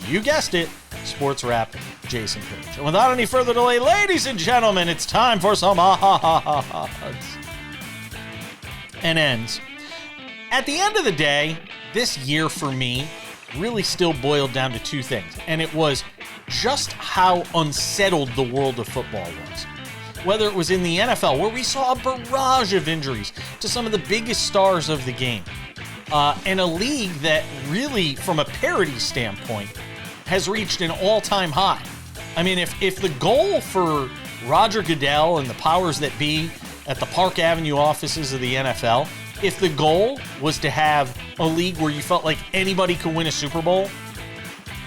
you guessed it, Sports Wrap Jason Page. And without any further delay, ladies and gentlemen, it's time for some odds and ends. At the end of the day, this year for me really still boiled down to two things, and it was just how unsettled the world of football was. Whether it was in the NFL, where we saw a barrage of injuries to some of the biggest stars of the game, and a league that really, from a parity standpoint, has reached an all-time high. I mean, if the goal for Roger Goodell and the powers that be at the Park Avenue offices of the NFL, if the goal was to have a league where you felt like anybody could win a Super Bowl,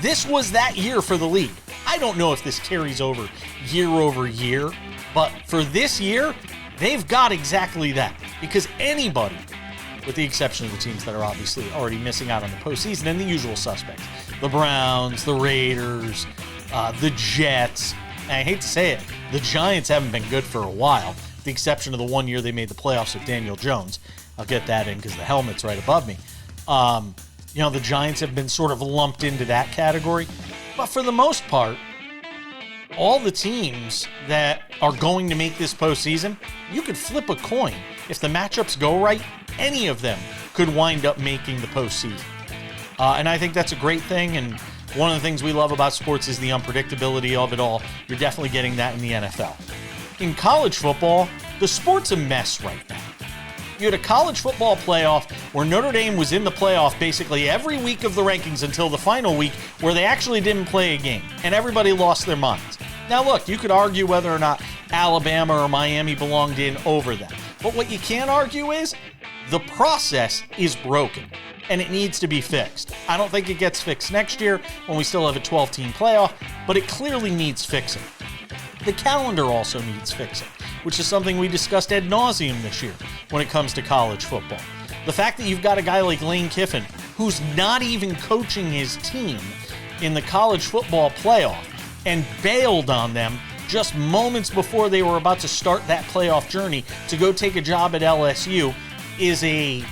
this was that year for the league. I don't know if this carries over year, but for this year, they've got exactly that. Because anybody, with the exception of the teams that are obviously already missing out on the postseason and the usual suspects, the Browns, the Raiders, the Jets, and I hate to say it, the Giants haven't been good for a while, with the exception of the one year they made the playoffs with Daniel Jones. I'll get that in because the helmet's right above me. The Giants have been sort of lumped into that category. But for the most part, all the teams that are going to make this postseason, you could flip a coin. If the matchups go right, any of them could wind up making the postseason. And I think that's a great thing. And one of the things we love about sports is the unpredictability of it all. You're definitely getting that in the NFL. In college football, the sport's a mess right now. You had a college football playoff where Notre Dame was in the playoff basically every week of the rankings until the final week where they actually didn't play a game, and everybody lost their minds. Now look, you could argue whether or not Alabama or Miami belonged in over them, but what you can't argue is the process is broken, and it needs to be fixed. I don't think it gets fixed next year when we still have a 12-team playoff, but it clearly needs fixing. The calendar also needs fixing, which is something we discussed ad nauseum this year when it comes to college football. The fact that you've got a guy like Lane Kiffin, who's not even coaching his team in the college football playoff and bailed on them just moments before they were about to start that playoff journey to go take a job at LSU, is a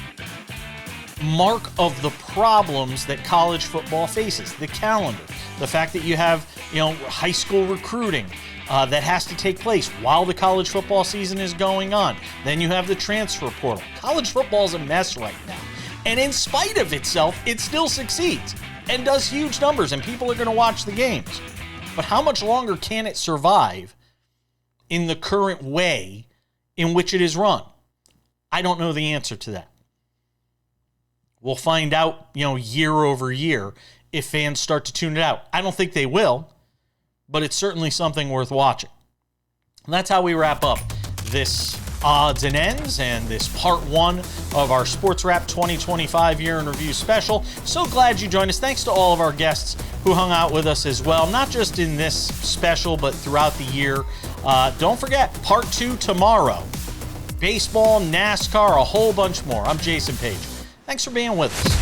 mark of the problems that college football faces. The calendar, the fact that you have, high school recruiting, that has to take place while the college football season is going on. Then you have the transfer portal. College football is a mess right now. And in spite of itself, it still succeeds and does huge numbers, and people are going to watch the games. But how much longer can it survive in the current way in which it is run? I don't know the answer to that. We'll find out, year over year if fans start to tune it out. I don't think they will, but it's certainly something worth watching. And that's how we wrap up this odds and ends and this part one of our Sports Wrap 2025 year in review special. So glad you joined us. Thanks to all of our guests who hung out with us as well, not just in this special, but throughout the year. Don't forget, part two tomorrow. baseball, NASCAR, a whole bunch more. I'm Jason Page. Thanks for being with us.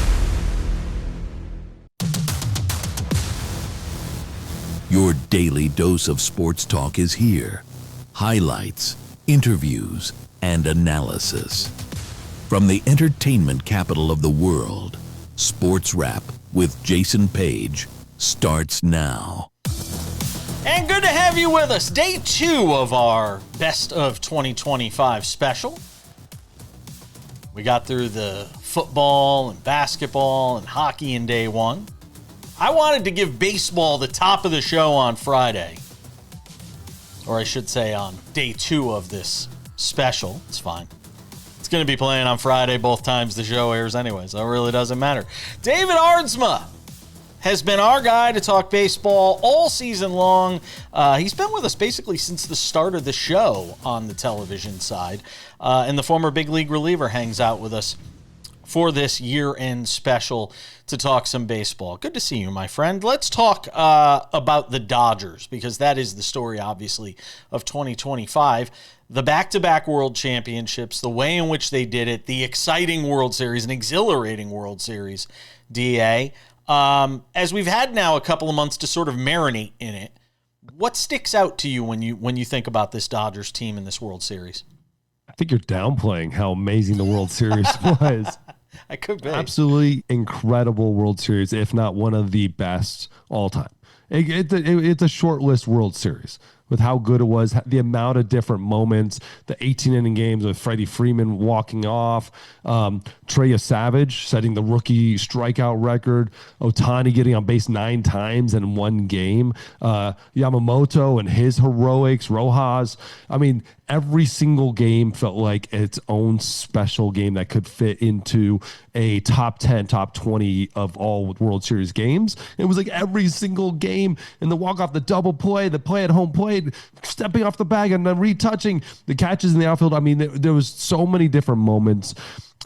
Your daily dose of sports talk is here. Highlights, interviews, and analysis. From the entertainment capital of the world, SportsWrap with Jason Page starts now. And good to have you with us. Day 2 of our Best of 2025 special. We got through the football and basketball and hockey in day 1. I wanted to give baseball the top of the show on Friday. Or I should say on day 2 of this special. It's fine. It's going to be playing on Friday both times the show airs anyway, so it really doesn't matter. David Arnsma has been our guy to talk baseball all season long. He's been with us basically since the start of the show on the television side. And the former big league reliever hangs out with us for this year-end special to talk some baseball. Good to see you, my friend. Let's talk about the Dodgers, because that is the story, obviously, of 2025. The back-to-back World Championships, the way in which they did it, the exciting World Series, an exhilarating World Series, DA. As we've had now a couple of months to sort of marinate in it, what sticks out to you when you think about this Dodgers team in this World Series? I think you're downplaying how amazing the World Series was. I could be. Absolutely incredible World Series, if not one of the best all time. It's a short list World Series with how good it was, the amount of different moments, the 18-inning games with Freddie Freeman walking off, Trey Savage setting the rookie strikeout record, Ohtani getting on base 9 times in one game, Yamamoto and his heroics, Rojas. I mean, every single game felt like its own special game that could fit into a top 10, top 20 of all World Series games. It was like every single game, and the walk-off, the double play, the play at home plate, stepping off the bag and then retouching, the catches in the outfield. I mean, there was so many different moments.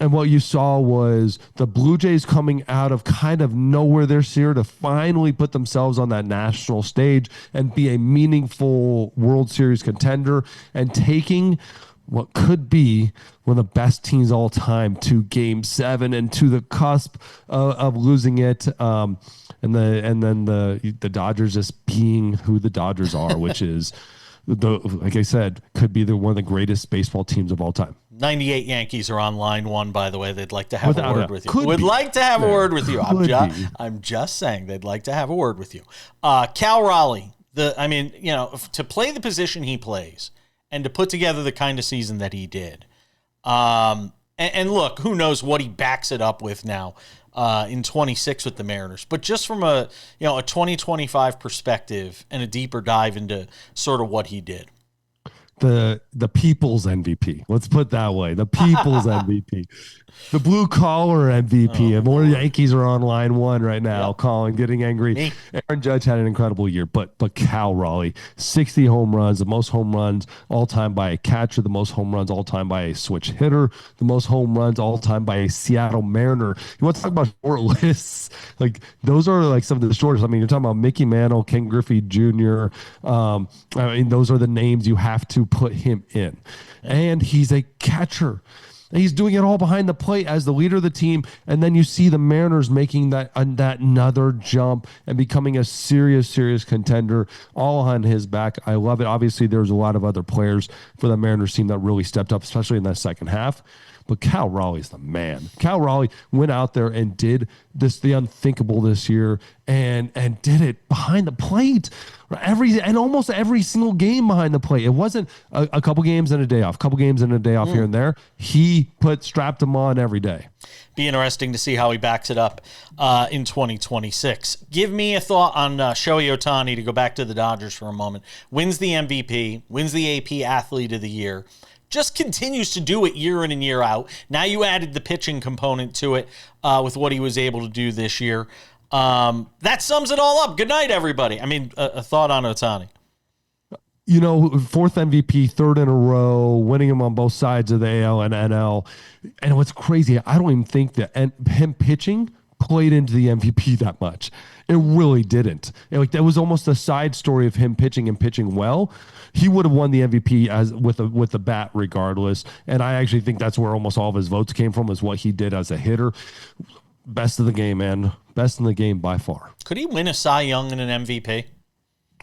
And what you saw was the Blue Jays coming out of kind of nowhere this year to finally put themselves on that national stage and be a meaningful World Series contender and taking what could be one of the best teams all time to Game 7 and to the cusp of losing it. And then the Dodgers just being who the Dodgers are, which is, like I said, could be one of the greatest baseball teams of all time. 98 Yankees are on line 1, by the way. They'd like to have Without a word doubt. with you. Could Would be. like to have a word with you. I'm just saying they'd like to have a word with you. Cal Raleigh, to play the position he plays and to put together the kind of season that he did. And look, who knows what he backs it up with now in 26 with the Mariners. But just from a 2025 perspective and a deeper dive into sort of what he did. The people's MVP. Let's put it that way. The people's MVP. The blue collar MVP. And more Yankees are on line 1 right now, calling, getting angry. Me. Aaron Judge had an incredible year, but Cal Raleigh, 60 home runs, the most home runs all time by a catcher, the most home runs all time by a switch hitter, the most home runs all time by a Seattle Mariner. You want to talk about short lists? Like, those are like some of the shortest. I mean, you're talking about Mickey Mantle, Ken Griffey Jr. Those are the names you have to put him in. And he's a catcher. And he's doing it all behind the plate as the leader of the team. And then you see the Mariners making that another jump and becoming a serious contender all on his back. I love it. Obviously, there's a lot of other players for the Mariners team that really stepped up, especially in that second half. But Cal Raleigh's the man. Cal Raleigh went out there and did the unthinkable this year and did it behind the plate. Almost every single game behind the plate. It wasn't a couple games and a day off, here and there. He strapped them on every day. Be interesting to see how he backs it up in 2026. Give me a thought on Shohei Ohtani, to go back to the Dodgers for a moment. Wins the MVP, wins the AP Athlete of the Year. Just continues to do it year in and year out. Now you added the pitching component to it with what he was able to do this year. That sums it all up. Good night, everybody. I mean, a thought on Ohtani. Fourth MVP, third in a row, winning him on both sides of the AL and NL. And what's crazy, I don't even think that him pitching played into the MVP that much. It really didn't. Like, that was almost a side story of him pitching and pitching well. He would have won the MVP as with the bat regardless. And I actually think that's where almost all of his votes came from, is what he did as a hitter. Best of the game, man. Best in the game by far. Could he win a Cy Young and an MVP?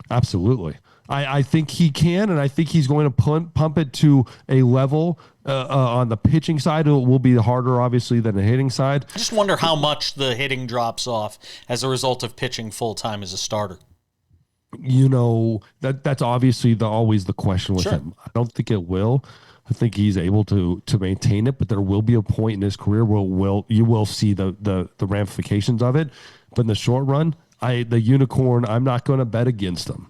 Absolutely. I think he can, and I think he's going to pump it to a level on the pitching side. It will be harder, obviously, than the hitting side. I just wonder how much the hitting drops off as a result of pitching full-time as a starter. You know, that's obviously always the question with him. I don't think it will. I think he's able to maintain it, but there will be a point in his career where you will see the ramifications of it. But in the short run, the unicorn, I'm not going to bet against him.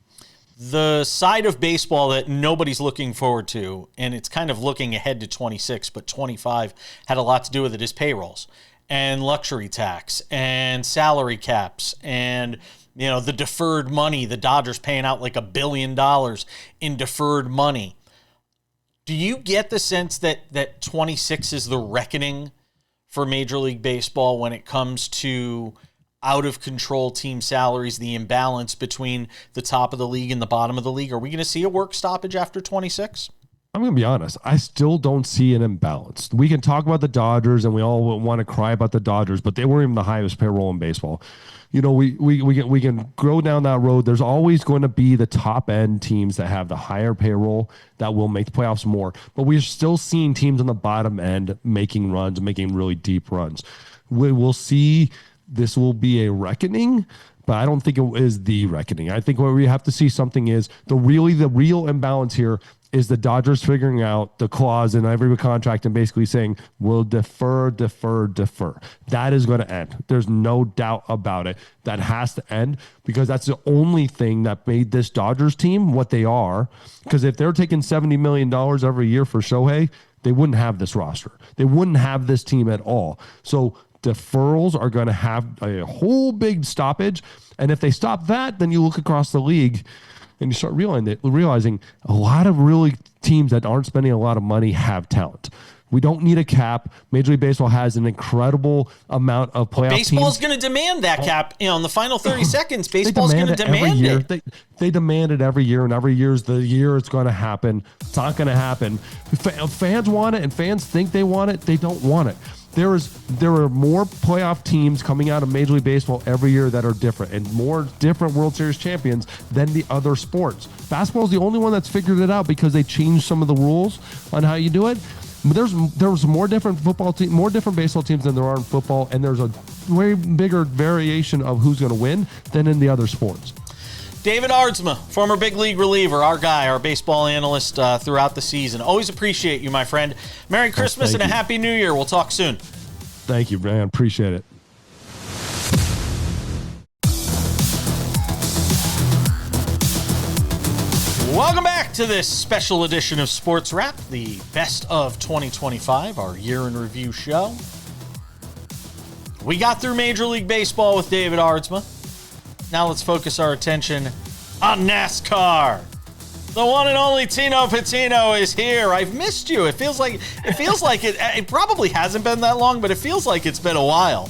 The side of baseball that nobody's looking forward to, and it's kind of looking ahead to 26, but 25 had a lot to do with it, is payrolls and luxury tax and salary caps and, you know, the deferred money. The Dodgers paying out like $1 billion in deferred money. Do you get the sense that 26 is the reckoning for Major League Baseball when it comes to out-of-control team salaries, the imbalance between the top of the league and the bottom of the league? Are we going to see a work stoppage after 26? I'm going to be honest. I still don't see an imbalance. We can talk about the Dodgers, and we all want to cry about the Dodgers, but they weren't even the highest payroll in baseball. You know, we can go down that road. There's always going to be the top-end teams that have the higher payroll that will make the playoffs more, but we're still seeing teams on the bottom end making runs, making really deep runs. We will see. This will be a reckoning, but I don't think it is the reckoning. I think what we have to see something is the real imbalance here is the Dodgers figuring out the clause in every contract and basically saying, we'll defer. That is going to end. There's no doubt about it. That has to end, because that's the only thing that made this Dodgers team what they are. Because if they're taking $70 million every year for Shohei, they wouldn't have this roster. They wouldn't have this team at all. So deferrals are going to have a whole big stoppage. And if they stop that, then you look across the league and you start realizing a lot of really teams that aren't spending a lot of money have talent. We don't need a cap. Major League Baseball has an incredible amount of playoff teams. Baseball's going to demand that cap. You know, in the final 30 seconds, baseball's going to demand it. They demand it every year, and every year is the year it's going to happen. It's not going to happen. Fans want it, and fans think they want it. They don't want it. There are more playoff teams coming out of Major League Baseball every year that are different, and more different World Series champions than the other sports. Basketball is the only one that's figured it out because they changed some of the rules on how you do it. There's more different baseball teams than there are in football, and there's a way bigger variation of who's going to win than in the other sports. David Aardsma, former big league reliever, our guy, our baseball analyst throughout the season. Always appreciate you, my friend. Merry Christmas and a Happy New Year. We'll talk soon. Thank you, man. Appreciate it. Welcome back to this special edition of SportsWrap, the best of 2025, our year in review show. We got through Major League Baseball with David Aardsma. Now let's focus our attention on NASCAR. The one and only Tino Patino is here. I've missed you. It feels like it probably hasn't been that long, but it feels like it's been a while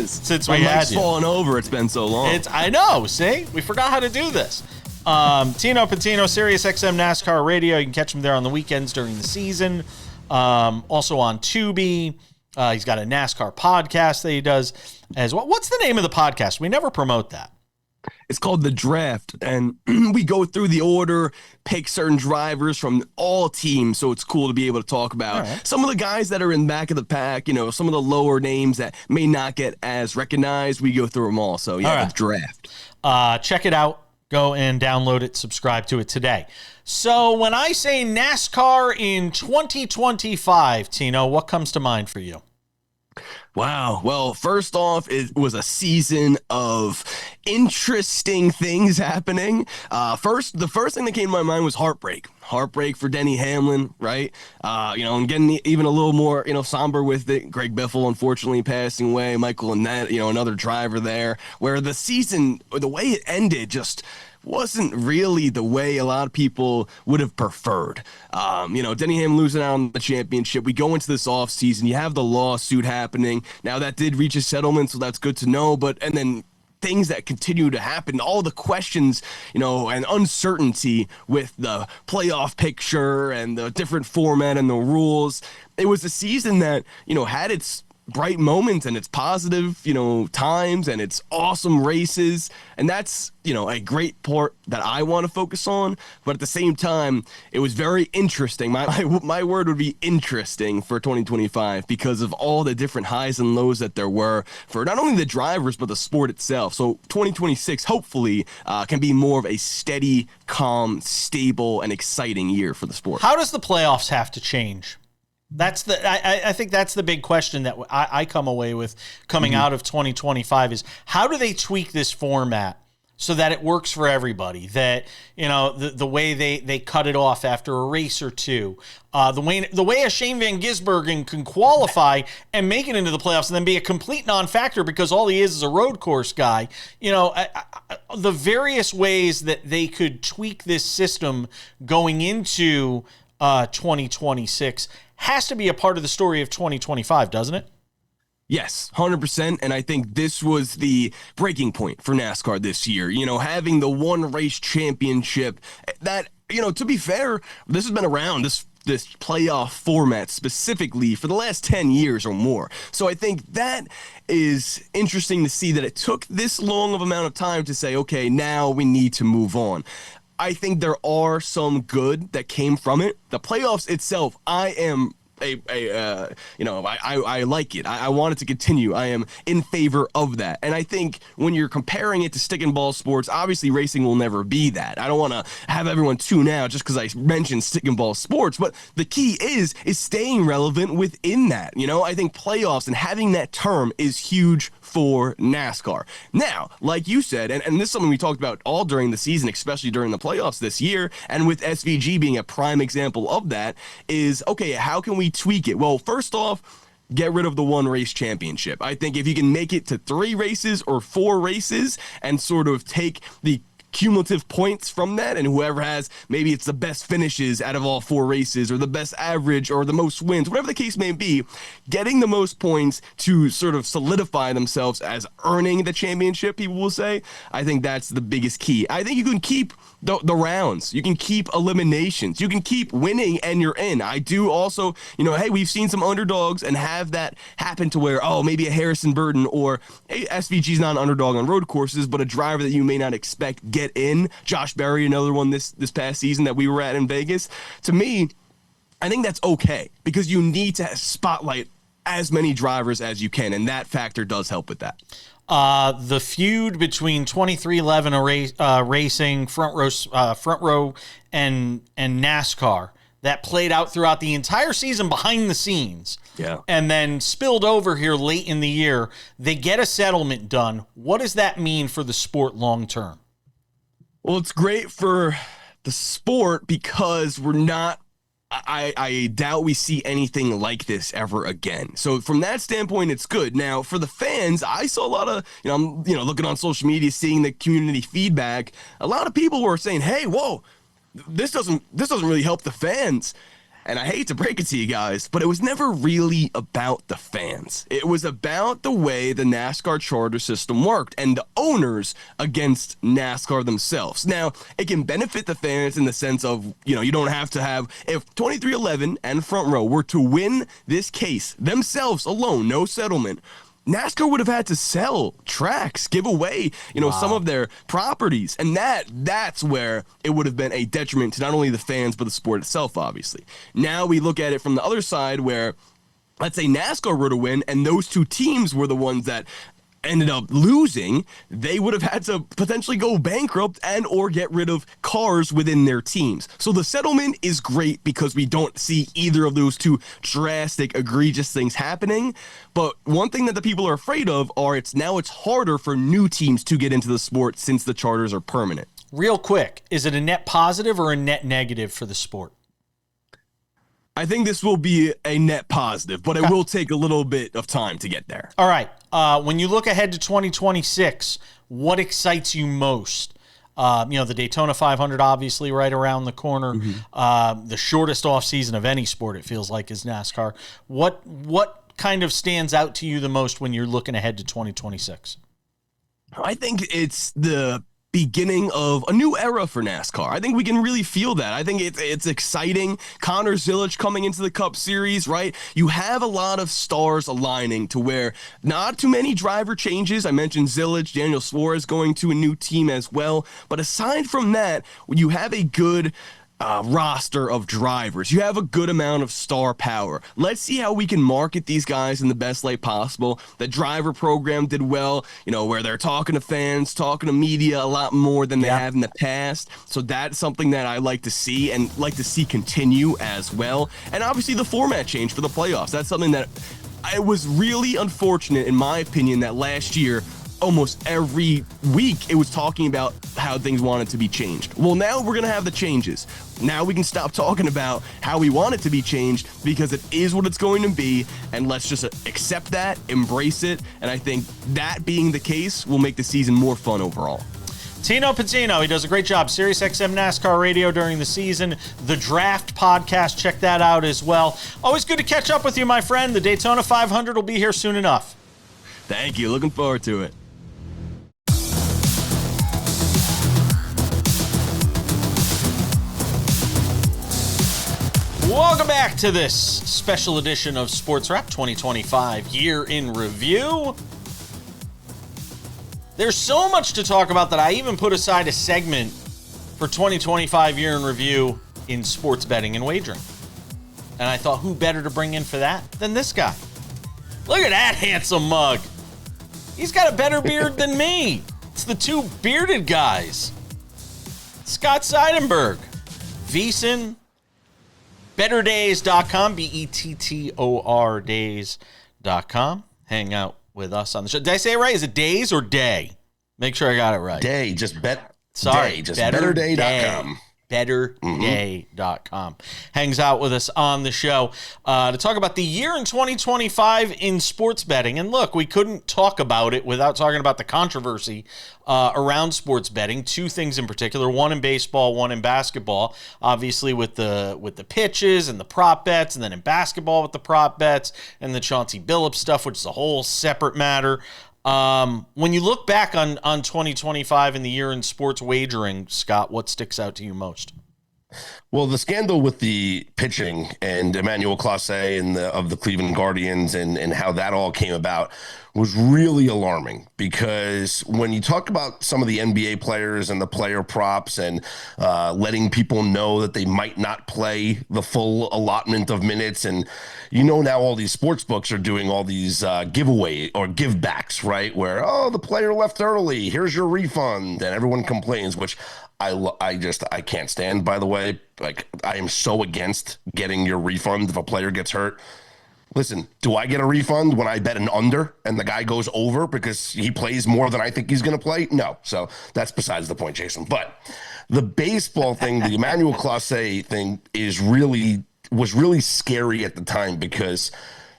since we had you. Falling over. It's been so long. I know. See, we forgot how to do this. Tino Patino, SiriusXM NASCAR Radio. You can catch him there on the weekends during the season. Also on Tubi. He's got a NASCAR podcast that he does as well. What's the name of the podcast? We never promote that. It's called The Draft, and we go through the order, pick certain drivers from all teams, so it's cool to be able to talk about some of the guys that are in the back of the pack, you know, some of the lower names that may not get as recognized. We go through them all, so yeah, The Draft. Check it out. Go and download it, subscribe to it today. So when I say NASCAR in 2025, Tino, what comes to mind for you? Wow. Well, first off, it was a season of interesting things happening. The first thing that came to my mind was heartbreak for Denny Hamlin, right? And getting even a little more, somber with it. Greg Biffle, unfortunately, passing away. Michael Annette, another driver there, where the season, the way it ended, just wasn't really the way a lot of people would have preferred. Denny Hamlin losing out on the championship. We go into this offseason. You have the lawsuit happening. Now, that did reach a settlement, so that's good to know. And then things that continue to happen, all the questions, and uncertainty with the playoff picture and the different format and the rules. It was a season that, had its bright moments and its positive, times and its awesome races. And that's, a great part that I want to focus on. But at the same time, it was very interesting. My word would be interesting for 2025 because of all the different highs and lows that there were for not only the drivers, but the sport itself. So 2026, hopefully, can be more of a steady, calm, stable, and exciting year for the sport. How does the playoffs have to change? I think that's the big question that I come away with coming out of 2025 is how do they tweak this format so that it works for everybody? That, the way they cut it off after a race or two, the way a Shane Van Gisbergen can qualify and make it into the playoffs and then be a complete non-factor because all he is a road course guy. The various ways that they could tweak this system going into 2026 has to be a part of the story of 2025, doesn't it? Yes, 100%. And I think this was the breaking point for NASCAR this year. Having the one race championship that, to be fair, this has been around, this playoff format specifically for the last 10 years or more. So I think that is interesting to see that it took this long of amount of time to say, okay, now we need to move on. I think there are some good that came from it. The playoffs itself, I am I like it. I want it to continue. I am in favor of that. And I think when you're comparing it to stick and ball sports, obviously racing will never be that. I don't want to have everyone tune out just because I mentioned stick and ball sports, but the key is staying relevant within that. I think playoffs and having that term is huge for NASCAR. Now, like you said, and this is something we talked about all during the season, especially during the playoffs this year, and with SVG being a prime example of that, is, okay, how can we tweak it? Well, first off, get rid of the one race championship. I think if you can make it to 3 races or 4 races and sort of take the cumulative points from that, and whoever has, maybe it's the best finishes out of all 4 races or the best average or the most wins, whatever the case may be, getting the most points to sort of solidify themselves as earning the championship, people will say. I think that's the biggest key. I think you can keep the rounds. You can keep eliminations. You can keep winning and you're in. I do also, hey, we've seen some underdogs and have that happen to where, maybe a Harrison Burton or SVG's not an underdog on road courses, but a driver that you may not expect get in. Josh Berry, another one this past season that we were at in Vegas. To me, I think that's okay because you need to spotlight as many drivers as you can, and that factor does help with that. The feud between 2311 Racing, Front Row, and NASCAR that played out throughout the entire season behind the scenes. Yeah. And then spilled over here late in the year. They get a settlement done. What does that mean for the sport long term? Well, it's great for the sport because we're not, I doubt we see anything like this ever again. So from that standpoint, it's good. Now, for the fans, I saw a lot of, I'm looking on social media, seeing the community feedback. A lot of people were saying, hey, whoa, this doesn't really help the fans. And I hate to break it to you guys, but it was never really about the fans. It was about the way the NASCAR charter system worked and the owners against NASCAR themselves. Now, it can benefit the fans in the sense of, you don't have to have, if 2311 and Front Row were to win this case themselves alone, no settlement, NASCAR would have had to sell tracks, give away, some of their properties. And that's where it would have been a detriment to not only the fans, but the sport itself, obviously. Now we look at it from the other side where, let's say NASCAR were to win, and those two teams were the ones that ended up losing, they would have had to potentially go bankrupt and or get rid of cars within their teams. So the settlement is great because we don't see either of those two drastic, egregious things happening. But one thing that the people are afraid of are it's harder for new teams to get into the sport since the charters are permanent. Real quick, is it a net positive or a net negative for the sport? I think this will be a net positive, but it will take a little bit of time to get there. All right. When you look ahead to 2026, what excites you most? The Daytona 500, obviously, right around the corner. The shortest off season of any sport, it feels like, is NASCAR. What kind of stands out to you the most when you're looking ahead to 2026? I think it's the beginning of a new era for NASCAR. I think we can really feel that. I think it's exciting. Connor Zilisch coming into the Cup Series, right? You have a lot of stars aligning to where not too many driver changes. I mentioned Zilisch, Daniel Suarez going to a new team as well. But aside from that, you have a good roster of drivers. You have a good amount of star power. Let's see how we can market these guys in the best light possible. The driver program did well, where they're talking to fans, talking to media a lot more than they have in the past. So that's something that I like to see and like to see continue as well. And obviously the format change for the playoffs. That's something that it was really unfortunate, in my opinion, that last year almost every week it was talking about how things wanted to be changed. Well, now we're going to have the changes. Now we can stop talking about how we want it to be changed because it is what it's going to be, and let's just accept that, embrace it, and I think that being the case will make the season more fun overall. Tino Patino, he does a great job. SiriusXM NASCAR Radio during the season. The Draft podcast, check that out as well. Always good to catch up with you, my friend. The Daytona 500 will be here soon enough. Thank you. Looking forward to it. Welcome back to this special edition of SportsWrap 2025 Year in Review. There's so much to talk about that I even put aside a segment for 2025 Year in Review in sports betting and wagering. And I thought, who better to bring in for that than this guy? Look at that handsome mug. He's got a better beard than me. It's the two bearded guys. Scott Seidenberg, VSiN, BetterDays.com, BETTOR days.com. Hang out with us on the show. Did I say it right? Is it days or day? Make sure I got it right. Day, just bet. Sorry, day, just betterday.com. BetterDay.com. Hangs out with us on the show to talk about the year in 2025 in sports betting. And look, we couldn't talk about it without talking about the controversy around sports betting. Two things in particular, one in baseball, one in basketball. Obviously with the pitches and the prop bets, and then in basketball with the prop bets and the Chauncey Billups stuff, which is a whole separate matter. When you look back on 2025 and the year in sports wagering, Scott, what sticks out to you most? Well, the scandal with the pitching and Emmanuel Clase and of the Cleveland Guardians and how that all came about was really alarming, because when you talk about some of the NBA players and the player props and letting people know that they might not play the full allotment of minutes, and now all these sports books are doing all these giveaway or give backs, right? Where, the player left early, here's your refund, and everyone complains, which I can't stand, by the way. Like, I am so against getting your refund if a player gets hurt. Listen, do I get a refund when I bet an under and the guy goes over because he plays more than I think he's going to play? No. So that's besides the point, Jason. But the baseball thing, the Emmanuel Clase thing was really scary at the time, because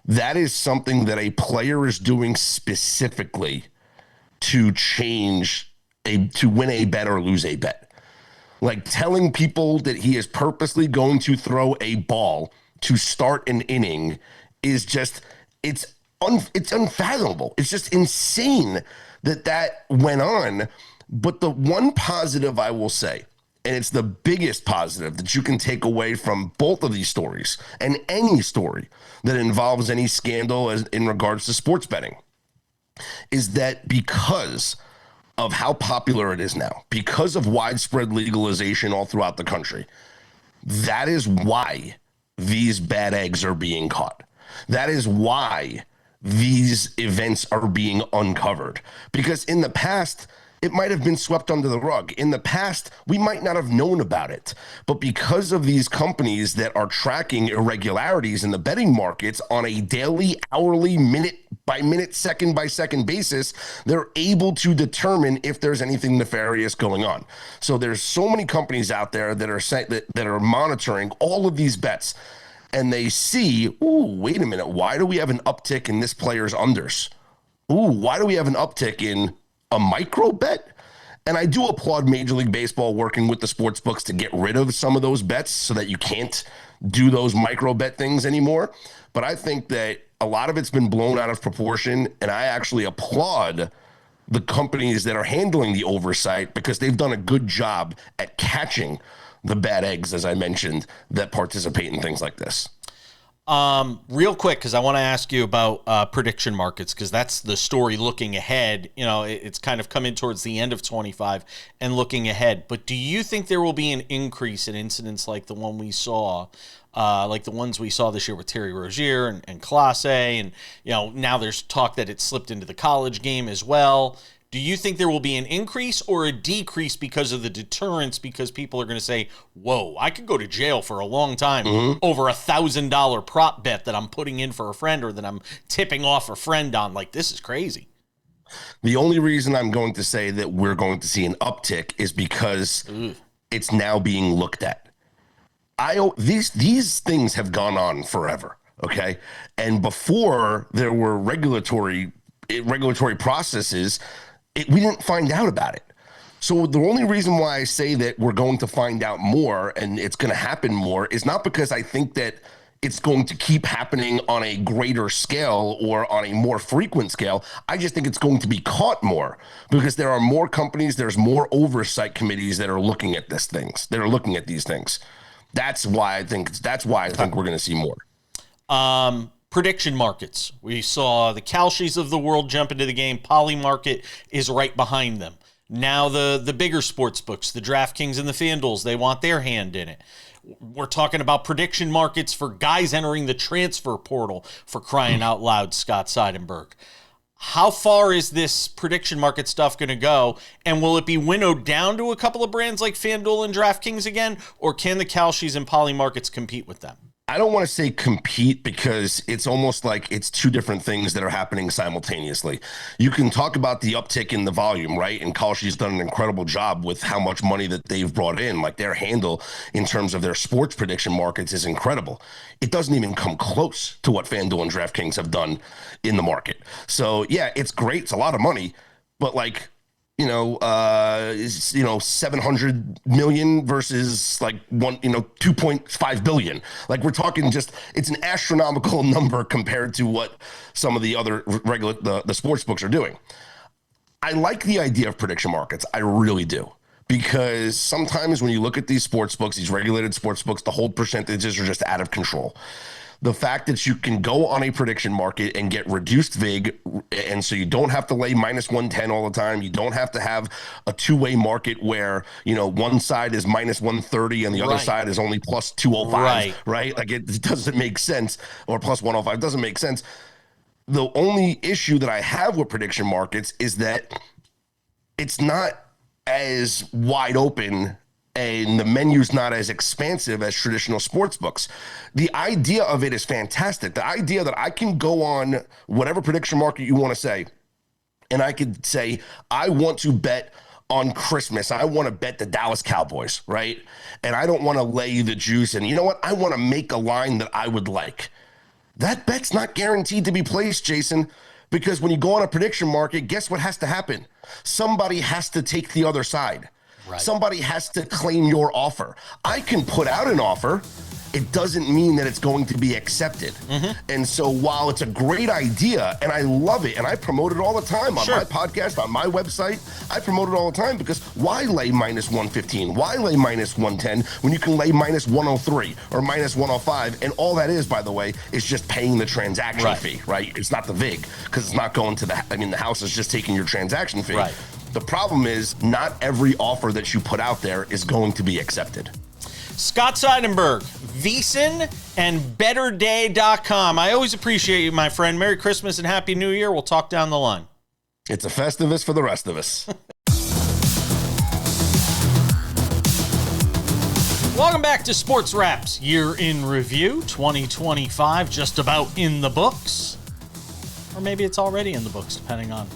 that is something that a player is doing specifically to to win a bet or lose a bet. Like, telling people that he is purposely going to throw a ball to start an inning is just, it's unfathomable. It's just insane that went on. But the one positive I will say, and it's the biggest positive that you can take away from both of these stories and any story that involves any scandal in regards to sports betting, is that because of how popular it is now, because of widespread legalization all throughout the country, that is why these bad eggs are being caught. That is why these events are being uncovered. Because in the past, it might have been swept under the rug. In the past, we might not have known about it. But because of these companies that are tracking irregularities in the betting markets on a daily, hourly, minute by minute, second by second basis, they're able to determine if there's anything nefarious going on. So there's so many companies out there that are monitoring all of these bets, and they see, ooh, wait a minute, why do we have an uptick in this player's unders? Ooh, why do we have an uptick in a micro bet? And I do applaud Major League Baseball working with the sports books to get rid of some of those bets so that you can't do those micro bet things anymore. But I think that a lot of it's been blown out of proportion, and I actually applaud the companies that are handling the oversight because they've done a good job at catching the bad eggs, as I mentioned, that participate in things like this. Real quick, because I want to ask you about prediction markets, because that's the story looking ahead. You know, it's kind of coming towards the end of 25 and looking ahead. But do you think there will be an increase in incidents like the one we saw, like the ones we saw this year with Terry Rozier and Clase, and now there's talk that it slipped into the college game as well? Do you think there will be an increase or a decrease because of the deterrence? Because people are going to say, whoa, I could go to jail for a long time over $1,000 prop bet that I'm putting in for a friend or that I'm tipping off a friend on. Like, this is crazy. The only reason I'm going to say that we're going to see an uptick is because it's now being looked at. These things have gone on forever, okay? And before there were regulatory processes, we didn't find out about it. So the only reason why I say that we're going to find out more and it's going to happen more is not because I think that it's going to keep happening on a greater scale or on a more frequent scale. I just think it's going to be caught more because there are more companies, there's more oversight committees that are looking at these things. That's why I think we're going to see more. Prediction markets. We saw the Kalshis of the world jump into the game. Poly Market is right behind them. Now the bigger sports books, the DraftKings and the FanDuels, they want their hand in it. We're talking about prediction markets for guys entering the transfer portal, for crying out loud, Scott Seidenberg. How far is this prediction market stuff going to go? And will it be winnowed down to a couple of brands like FanDuel and DraftKings again? Or can the Kalshis and Poly Markets compete with them? I don't want to say compete because it's almost like it's two different things that are happening simultaneously. You can talk about the uptick in the volume, right? And Kalshi's done an incredible job with how much money that they've brought in. Like, their handle in terms of their sports prediction markets is incredible. It doesn't even come close to what FanDuel and DraftKings have done in the market. So yeah, it's great. It's a lot of money, but 700 million versus 2.5 billion. Like, we're talking it's an astronomical number compared to what some of the other the sports books are doing. I like the idea of prediction markets. I really do. Because sometimes when you look at these sports books, these regulated sports books, the hold percentages are just out of control. The fact that you can go on a prediction market and get reduced VIG, and so you don't have to lay minus 110 all the time. You don't have to have a two-way market where, one side is minus 130 and the other side is only plus 205, right? Like, it doesn't make sense, or plus 105 doesn't make sense. The only issue that I have with prediction markets is that it's not as wide open and the menu's not as expansive as traditional sports books. The idea of it is fantastic. The idea that I can go on whatever prediction market you want to say, and I could say, I want to bet on Christmas. I want to bet the Dallas Cowboys, right? And I don't want to lay the juice. And you know what? I want to make a line that I would like. That bet's not guaranteed to be placed, Jason, because when you go on a prediction market, guess what has to happen? Somebody has to take the other side. Right. Somebody has to claim your offer. I can put out an offer. It doesn't mean that it's going to be accepted. And so while it's a great idea, and I love it, and I promote it all the time on my podcast, on my website, I promote it all the time because why lay minus 115? Why lay minus 110 when you can lay minus 103 or minus 105? And all that is, by the way, is just paying the transaction fee, right? It's not the VIG because it's not going to the house is just taking your transaction fee. Right. The problem is not every offer that you put out there is going to be accepted. Scott Seidenberg, VSiN, and BetterDay.com. I always appreciate you, my friend. Merry Christmas and Happy New Year. We'll talk down the line. It's a Festivus for the rest of us. Welcome back to SportsWrap's Year in Review 2025, just about in the books. Or maybe it's already in the books, depending on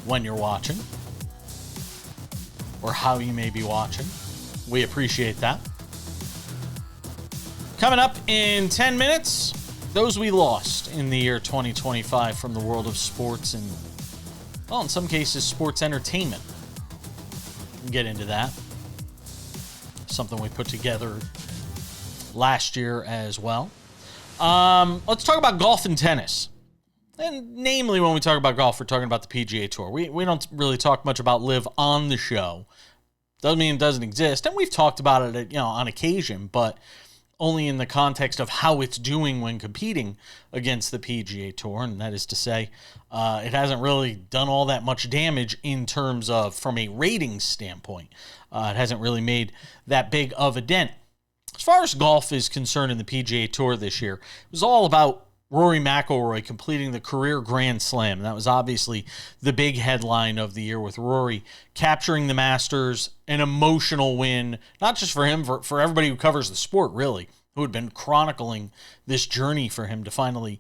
when you're watching or how you may be watching. We appreciate that. Coming up in 10 minutes, those we lost in the year 2025 from the world of sports and, well, in some cases, sports entertainment. We'll get into that. Something we put together last year as well. Let's talk about golf and tennis. And namely, when we talk about golf, we're talking about the PGA Tour. We don't really talk much about LIV on the show. Doesn't mean it doesn't exist. And we've talked about it, on occasion, but only in the context of how it's doing when competing against the PGA Tour. And that is to say, it hasn't really done all that much damage in terms of, from a ratings standpoint. It hasn't really made that big of a dent. As far as golf is concerned in the PGA Tour this year, it was all about Rory McIlroy completing the career Grand Slam. And that was obviously the big headline of the year, with Rory capturing the Masters, an emotional win, not just for him, for everybody who covers the sport, really, who had been chronicling this journey for him to finally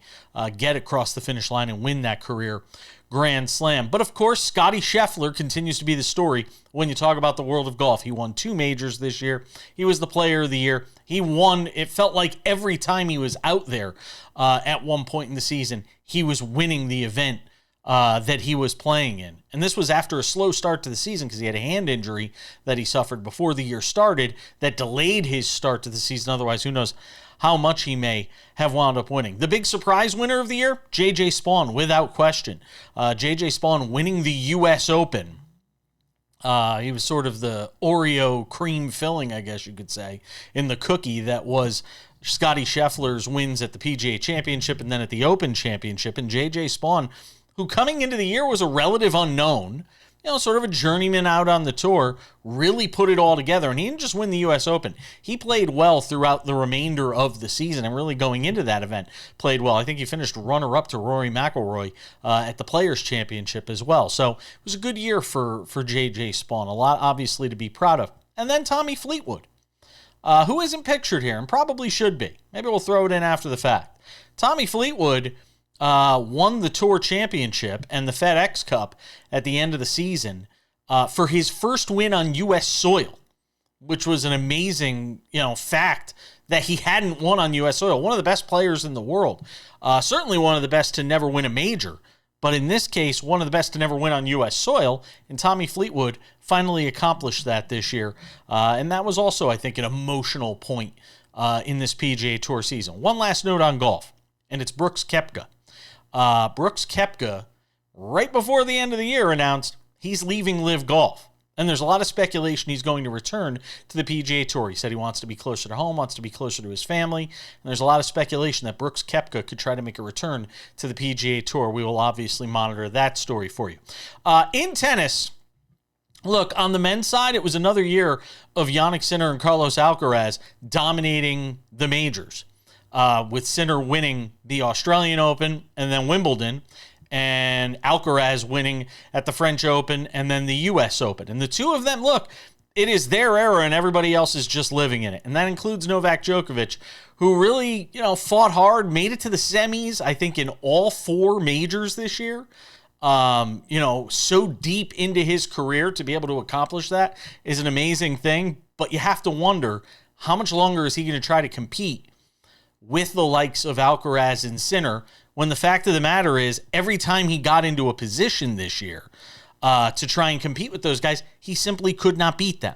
get across the finish line and win that career Grand Slam. But of course, Scottie Scheffler continues to be the story when you talk about the world of golf. He won 2 majors this year. He was the player of the year. He won, it felt like every time he was out there at one point in the season, he was winning the event that he was playing in. And this was after a slow start to the season because he had a hand injury that he suffered before the year started that delayed his start to the season. Otherwise, who knows how much he may have wound up winning. The big surprise winner of the year, J.J. Spaun, without question. J.J. Spaun winning the U.S. Open. He was sort of the Oreo cream filling, I guess you could say, in the cookie that was Scottie Scheffler's wins at the PGA Championship and then at the Open Championship. And J.J. Spaun, who coming into the year was a relative unknown, sort of a journeyman out on the tour, really put it all together. And he didn't just win the U.S. Open. He played well throughout the remainder of the season, and really going into that event, played well. I think he finished runner-up to Rory McIlroy at the Players' Championship as well. So it was a good year for J.J. Spaun. A lot, obviously, to be proud of. And then Tommy Fleetwood, who isn't pictured here and probably should be. Maybe we'll throw it in after the fact. Tommy Fleetwood won the Tour Championship and the FedEx Cup at the end of the season for his first win on U.S. soil, which was an amazing, fact that he hadn't won on U.S. soil. One of the best players in the world, certainly one of the best to never win a major, but in this case, one of the best to never win on U.S. soil. And Tommy Fleetwood finally accomplished that this year, and that was also, I think, an emotional point in this PGA Tour season. One last note on golf, and it's Brooks Koepka. Brooks Koepka, right before the end of the year, announced he's leaving LIV Golf. And there's a lot of speculation he's going to return to the PGA Tour. He said he wants to be closer to home, wants to be closer to his family. And there's a lot of speculation that Brooks Koepka could try to make a return to the PGA Tour. We will obviously monitor that story for you. In tennis, look, on the men's side, it was another year of Jannik Sinner and Carlos Alcaraz dominating the majors. With Sinner winning the Australian Open and then Wimbledon, and Alcaraz winning at the French Open and then the U.S. Open. And the two of them, look, it is their era and everybody else is just living in it. And that includes Novak Djokovic, who really, fought hard, made it to the semis, I think, in all 4 majors this year. So deep into his career to be able to accomplish that is an amazing thing. But you have to wonder, how much longer is he going to try to compete with the likes of Alcaraz and Sinner, when the fact of the matter is, every time he got into a position this year to try and compete with those guys, he simply could not beat them.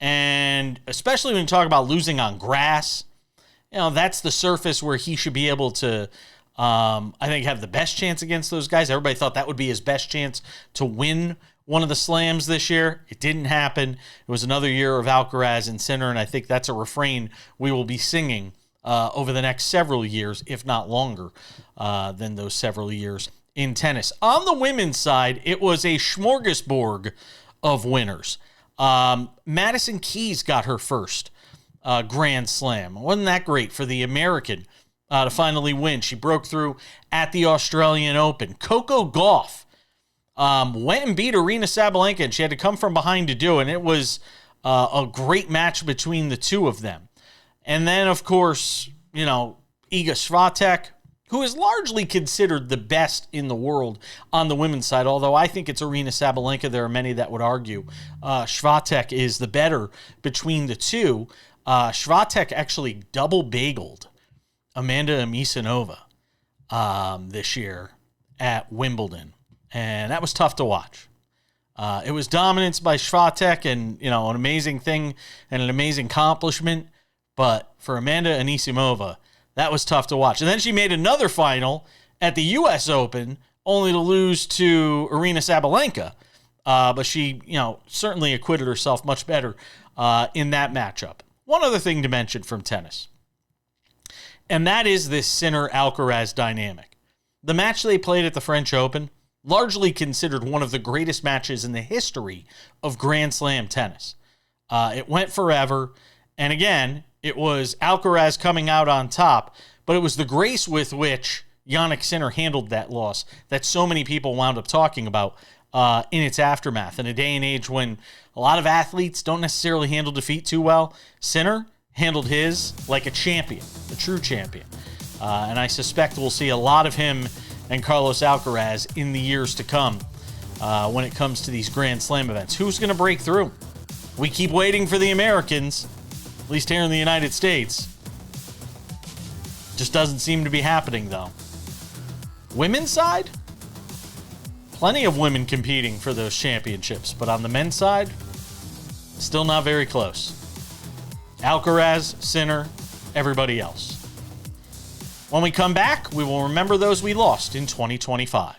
And especially when you talk about losing on grass, that's the surface where he should be able to, I think, have the best chance against those guys. Everybody thought that would be his best chance to win one of the slams this year. It didn't happen. It was another year of Alcaraz and Sinner, and I think that's a refrain we will be singing over the next several years, if not longer than those several years in tennis. On the women's side, it was a smorgasbord of winners. Madison Keys got her first Grand Slam. Wasn't that great for the American to finally win? She broke through at the Australian Open. Coco Gauff went and beat Aryna Sabalenka, and she had to come from behind to do it. And it was a great match between the two of them. And then, of course, Iga Swiatek, who is largely considered the best in the world on the women's side, although I think it's Aryna Sabalenka. There are many that would argue Swiatek is the better between the two. Swiatek actually double-bageled Amanda Anisimova this year at Wimbledon, and that was tough to watch. It was dominance by Swiatek, and an amazing thing and an amazing accomplishment, but for Amanda Anisimova, that was tough to watch. And then she made another final at the U.S. Open, only to lose to Aryna Sabalenka, but she certainly acquitted herself much better in that matchup. One other thing to mention from tennis, and that is this Sinner-Alcaraz dynamic. The match they played at the French Open, largely considered one of the greatest matches in the history of Grand Slam tennis. It went forever, and again, it was Alcaraz coming out on top, but it was the grace with which Jannik Sinner handled that loss that so many people wound up talking about in its aftermath. In a day and age when a lot of athletes don't necessarily handle defeat too well, Sinner handled his like a champion, a true champion. And I suspect we'll see a lot of him and Carlos Alcaraz in the years to come when it comes to these Grand Slam events. Who's going to break through? We keep waiting for the Americans, at least here in the United States. Just doesn't seem to be happening, though. Women's side? Plenty of women competing for those championships, but on the men's side, still not very close. Alcaraz, Sinner, everybody else. When we come back, we will remember those we lost in 2025.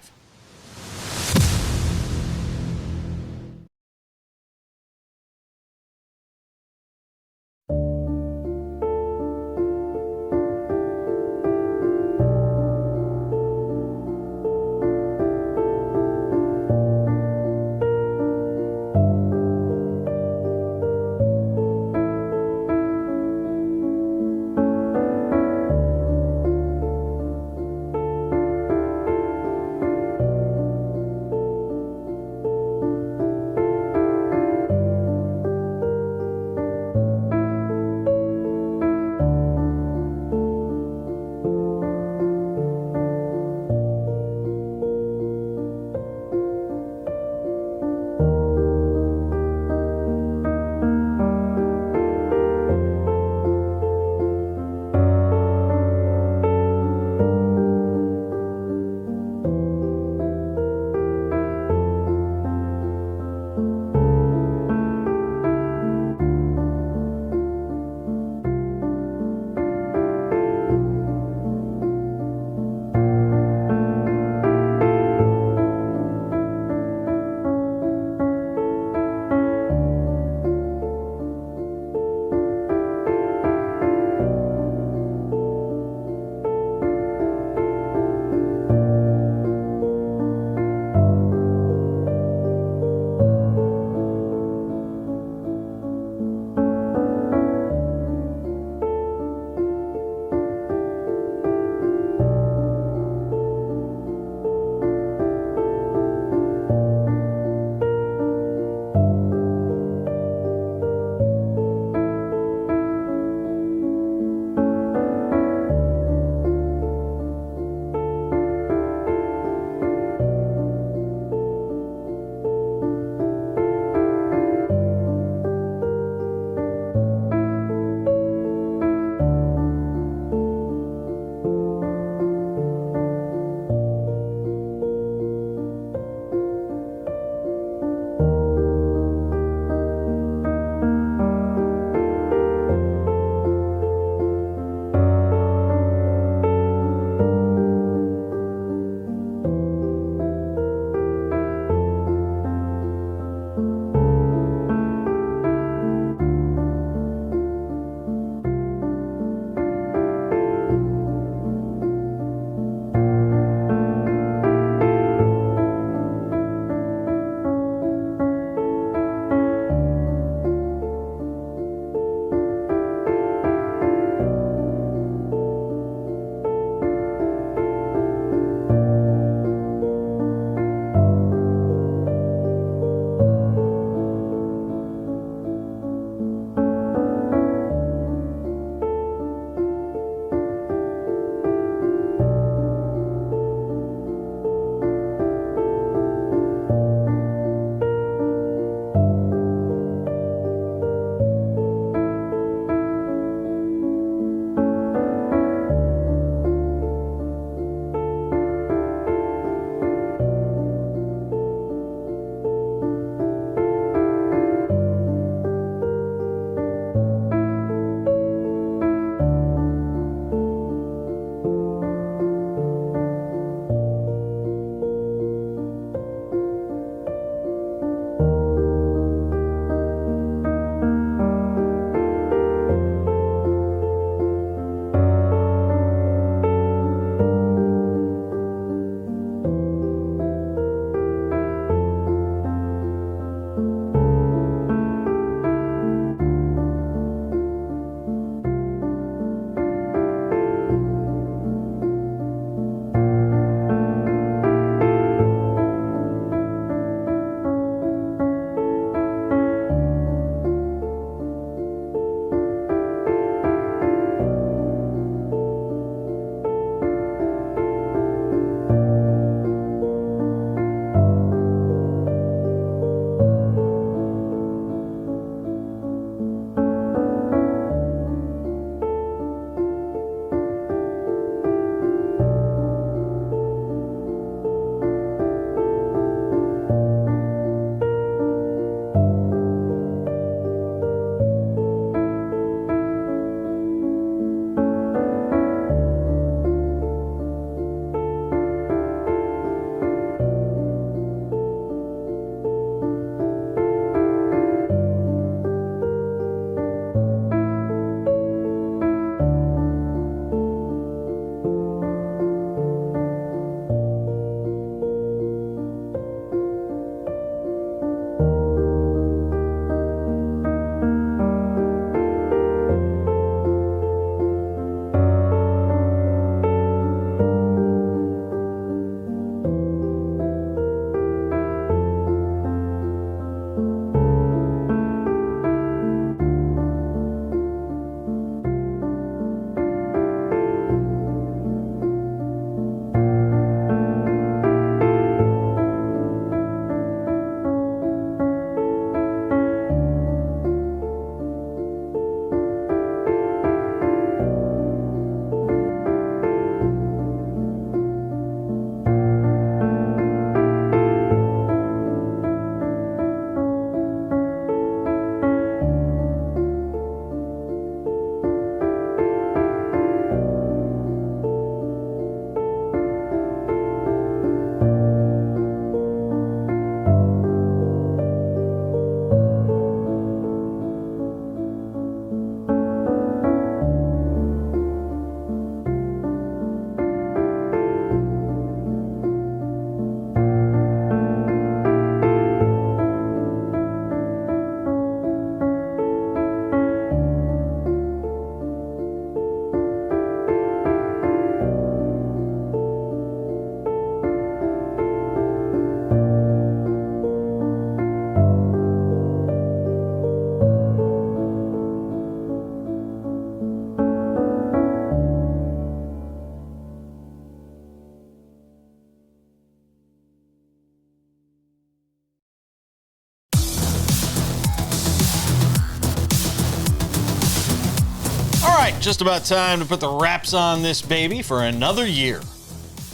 just about time to put the wraps on this baby for another year.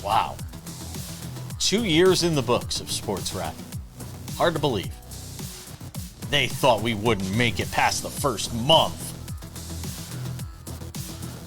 Wow. 2 years in the books of SportsWrap. Hard to believe. They thought we wouldn't make it past the first month.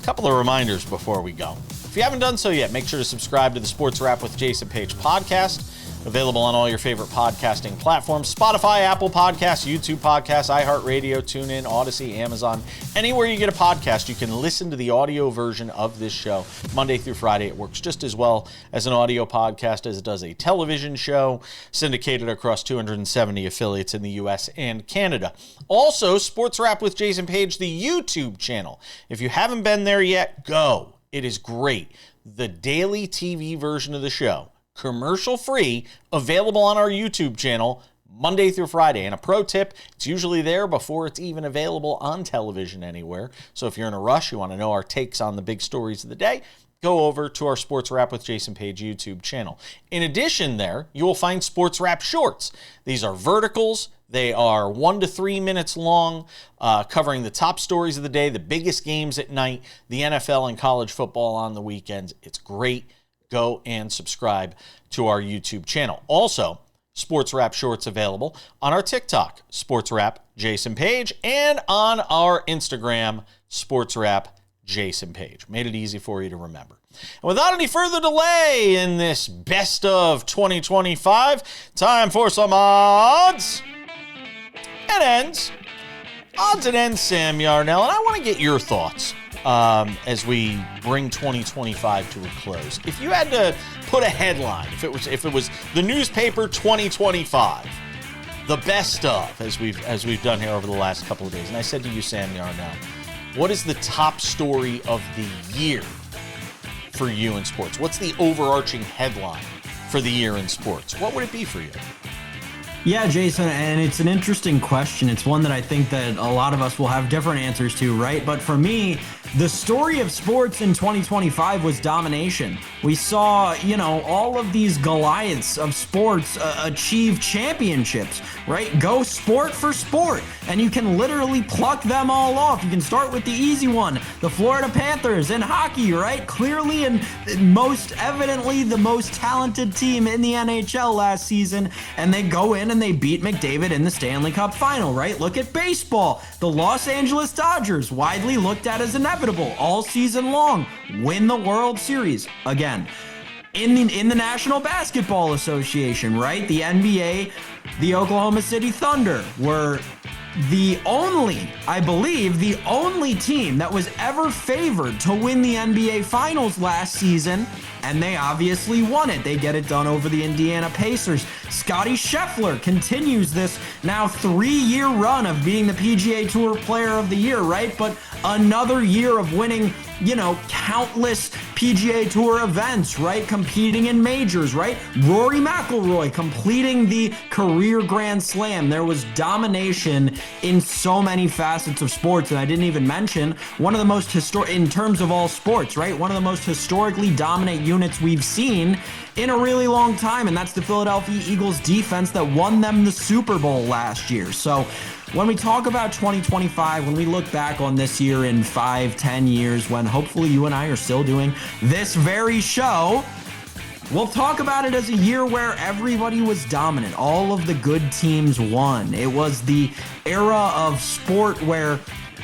A couple of reminders before we go. If you haven't done so yet, make sure to subscribe to the SportsWrap with Jason Page podcast. Available on all your favorite podcasting platforms: Spotify, Apple Podcasts, YouTube Podcasts, iHeartRadio, TuneIn, Odyssey, Amazon. Anywhere you get a podcast, you can listen to the audio version of this show Monday through Friday. It works just as well as an audio podcast as it does a television show, syndicated across 270 affiliates in the U.S. and Canada. Also, SportsWrap with Jason Page, the YouTube channel. If you haven't been there yet, go. It is great. The daily TV version of the show, commercial-free, available on our YouTube channel Monday through Friday. And a pro tip, it's usually there before it's even available on television anywhere. So if you're in a rush, you want to know our takes on the big stories of the day, go over to our Sports Wrap with Jason Page YouTube channel. In addition there, you will find Sports Wrap Shorts. These are verticals. They are 1 to 3 minutes long, covering the top stories of the day, the biggest games at night, the NFL and college football on the weekends. It's great. Go and subscribe to our YouTube channel. Also, Sports Wrap Shorts available on our TikTok, Sports Wrap Jason Page, and on our Instagram, Sports Wrap Jason Page. Made it easy for you to remember. And without any further delay in this best of 2025, time for some odds and ends. Odds and ends, Sam Yarnell, and I want to get your thoughts as we bring 2025 to a close. If you had to put a headline, if it was the newspaper 2025, the best of, as we've done here over the last couple of days, and I said to you, Sam Yarnell, what is the top story of the year for you in sports? What's the overarching headline for the year in sports? What would it be for you? Yeah, Jason, and it's an interesting question. It's one that I think that a lot of us will have different answers to, right? But for me, the story of sports in 2025 was domination. We saw, all of these Goliaths of sports achieve championships, right? Go sport for sport, and you can literally pluck them all off. You can start with the easy one, the Florida Panthers in hockey, right? Clearly and most evidently the most talented team in the NHL last season, and they go in and they beat McDavid in the Stanley Cup final, right? Look at baseball. The Los Angeles Dodgers, widely looked at as inevitable all season long, win the World Series again. In the National Basketball Association, right? The NBA, the Oklahoma City Thunder were I believe the only team that was ever favored to win the NBA Finals last season, and they obviously won it. They get it done over the Indiana Pacers. Scottie Scheffler continues this now 3-year run of being the PGA Tour Player of the Year, right? But another year of winning, countless PGA Tour events, right? Competing in majors, right? Rory McIlroy completing the career Grand Slam. There was domination in so many facets of sports, and I didn't even mention one of the most in terms of all sports, right? One of the most historically dominant units we've seen in a really long time, and that's the Philadelphia Eagles defense that won them the Super Bowl last year. So when we talk about 2025, when we look back on this year in 5-10 years, when hopefully you and I are still doing this very show, we'll talk about it as a year where everybody was dominant. All of the good teams won. It was the era of sport where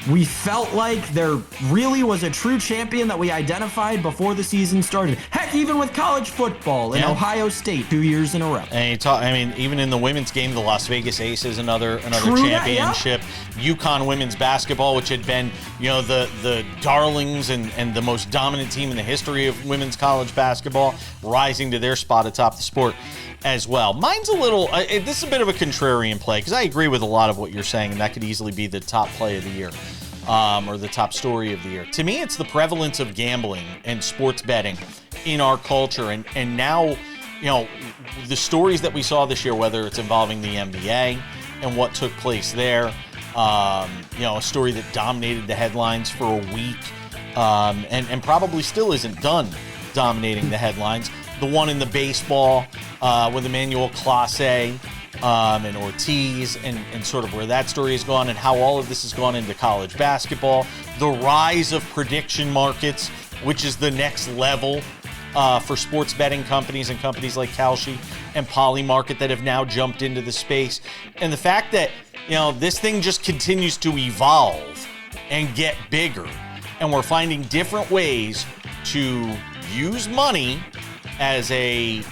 we felt like there really was a true champion that we identified before the season started. Heck, even with college football in Ohio State 2 years in a row. And even in the women's game, the Las Vegas Aces, another championship. UConn women's basketball, which had been, the darlings and the most dominant team in the history of women's college basketball, rising to their spot atop the sport as well. Mine's a little, this is a bit of a contrarian play, because I agree with a lot of what you're saying, and that could easily be the top play of the year. Or the top story of the year. To me, it's the prevalence of gambling and sports betting in our culture. And now, the stories that we saw this year, whether it's involving the NBA and what took place there, a story that dominated the headlines for a week, and probably still isn't done dominating the headlines. The one in the baseball with Emmanuel Clase and Ortiz and sort of where that story has gone and how all of this has gone into college basketball, the rise of prediction markets, which is the next level for sports betting companies and companies like Kalshi and Polymarket that have now jumped into the space. And the fact that, this thing just continues to evolve and get bigger. And we're finding different ways to use money as a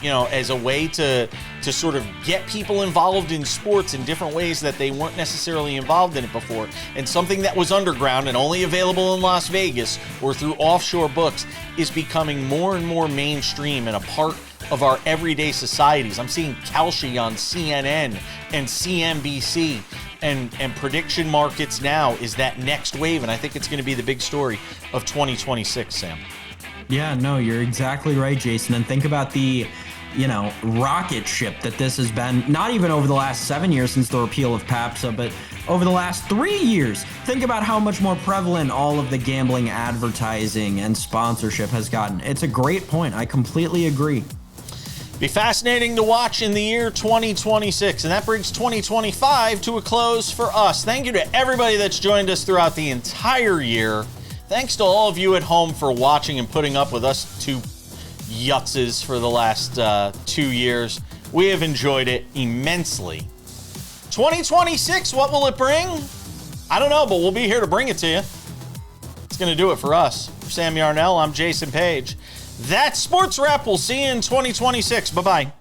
way to sort of get people involved in sports in different ways that they weren't necessarily involved in it before. And something that was underground and only available in Las Vegas or through offshore books is becoming more and more mainstream and a part of our everyday societies. I'm seeing Kalshi on CNN and CNBC, and prediction markets now is that next wave, and I think it's going to be the big story of 2026, Sam. Yeah, no, you're exactly right, Jason. And think about the, rocket ship that this has been, not even over the last 7 years since the repeal of PAPSA, but over the last 3 years. Think about how much more prevalent all of the gambling advertising and sponsorship has gotten. It's a great point. I completely agree. Be fascinating to watch in the year 2026, and that brings 2025 to a close for us. Thank you to everybody that's joined us throughout the entire year. Thanks to all of you at home for watching and putting up with us two yutzes for the last 2 years. We have enjoyed it immensely. 2026, what will it bring? I don't know, but we'll be here to bring it to you. It's going to do it for us. For Sam Yarnell, I'm Jason Page. That's Sports Wrap. We'll see you in 2026. Bye-bye.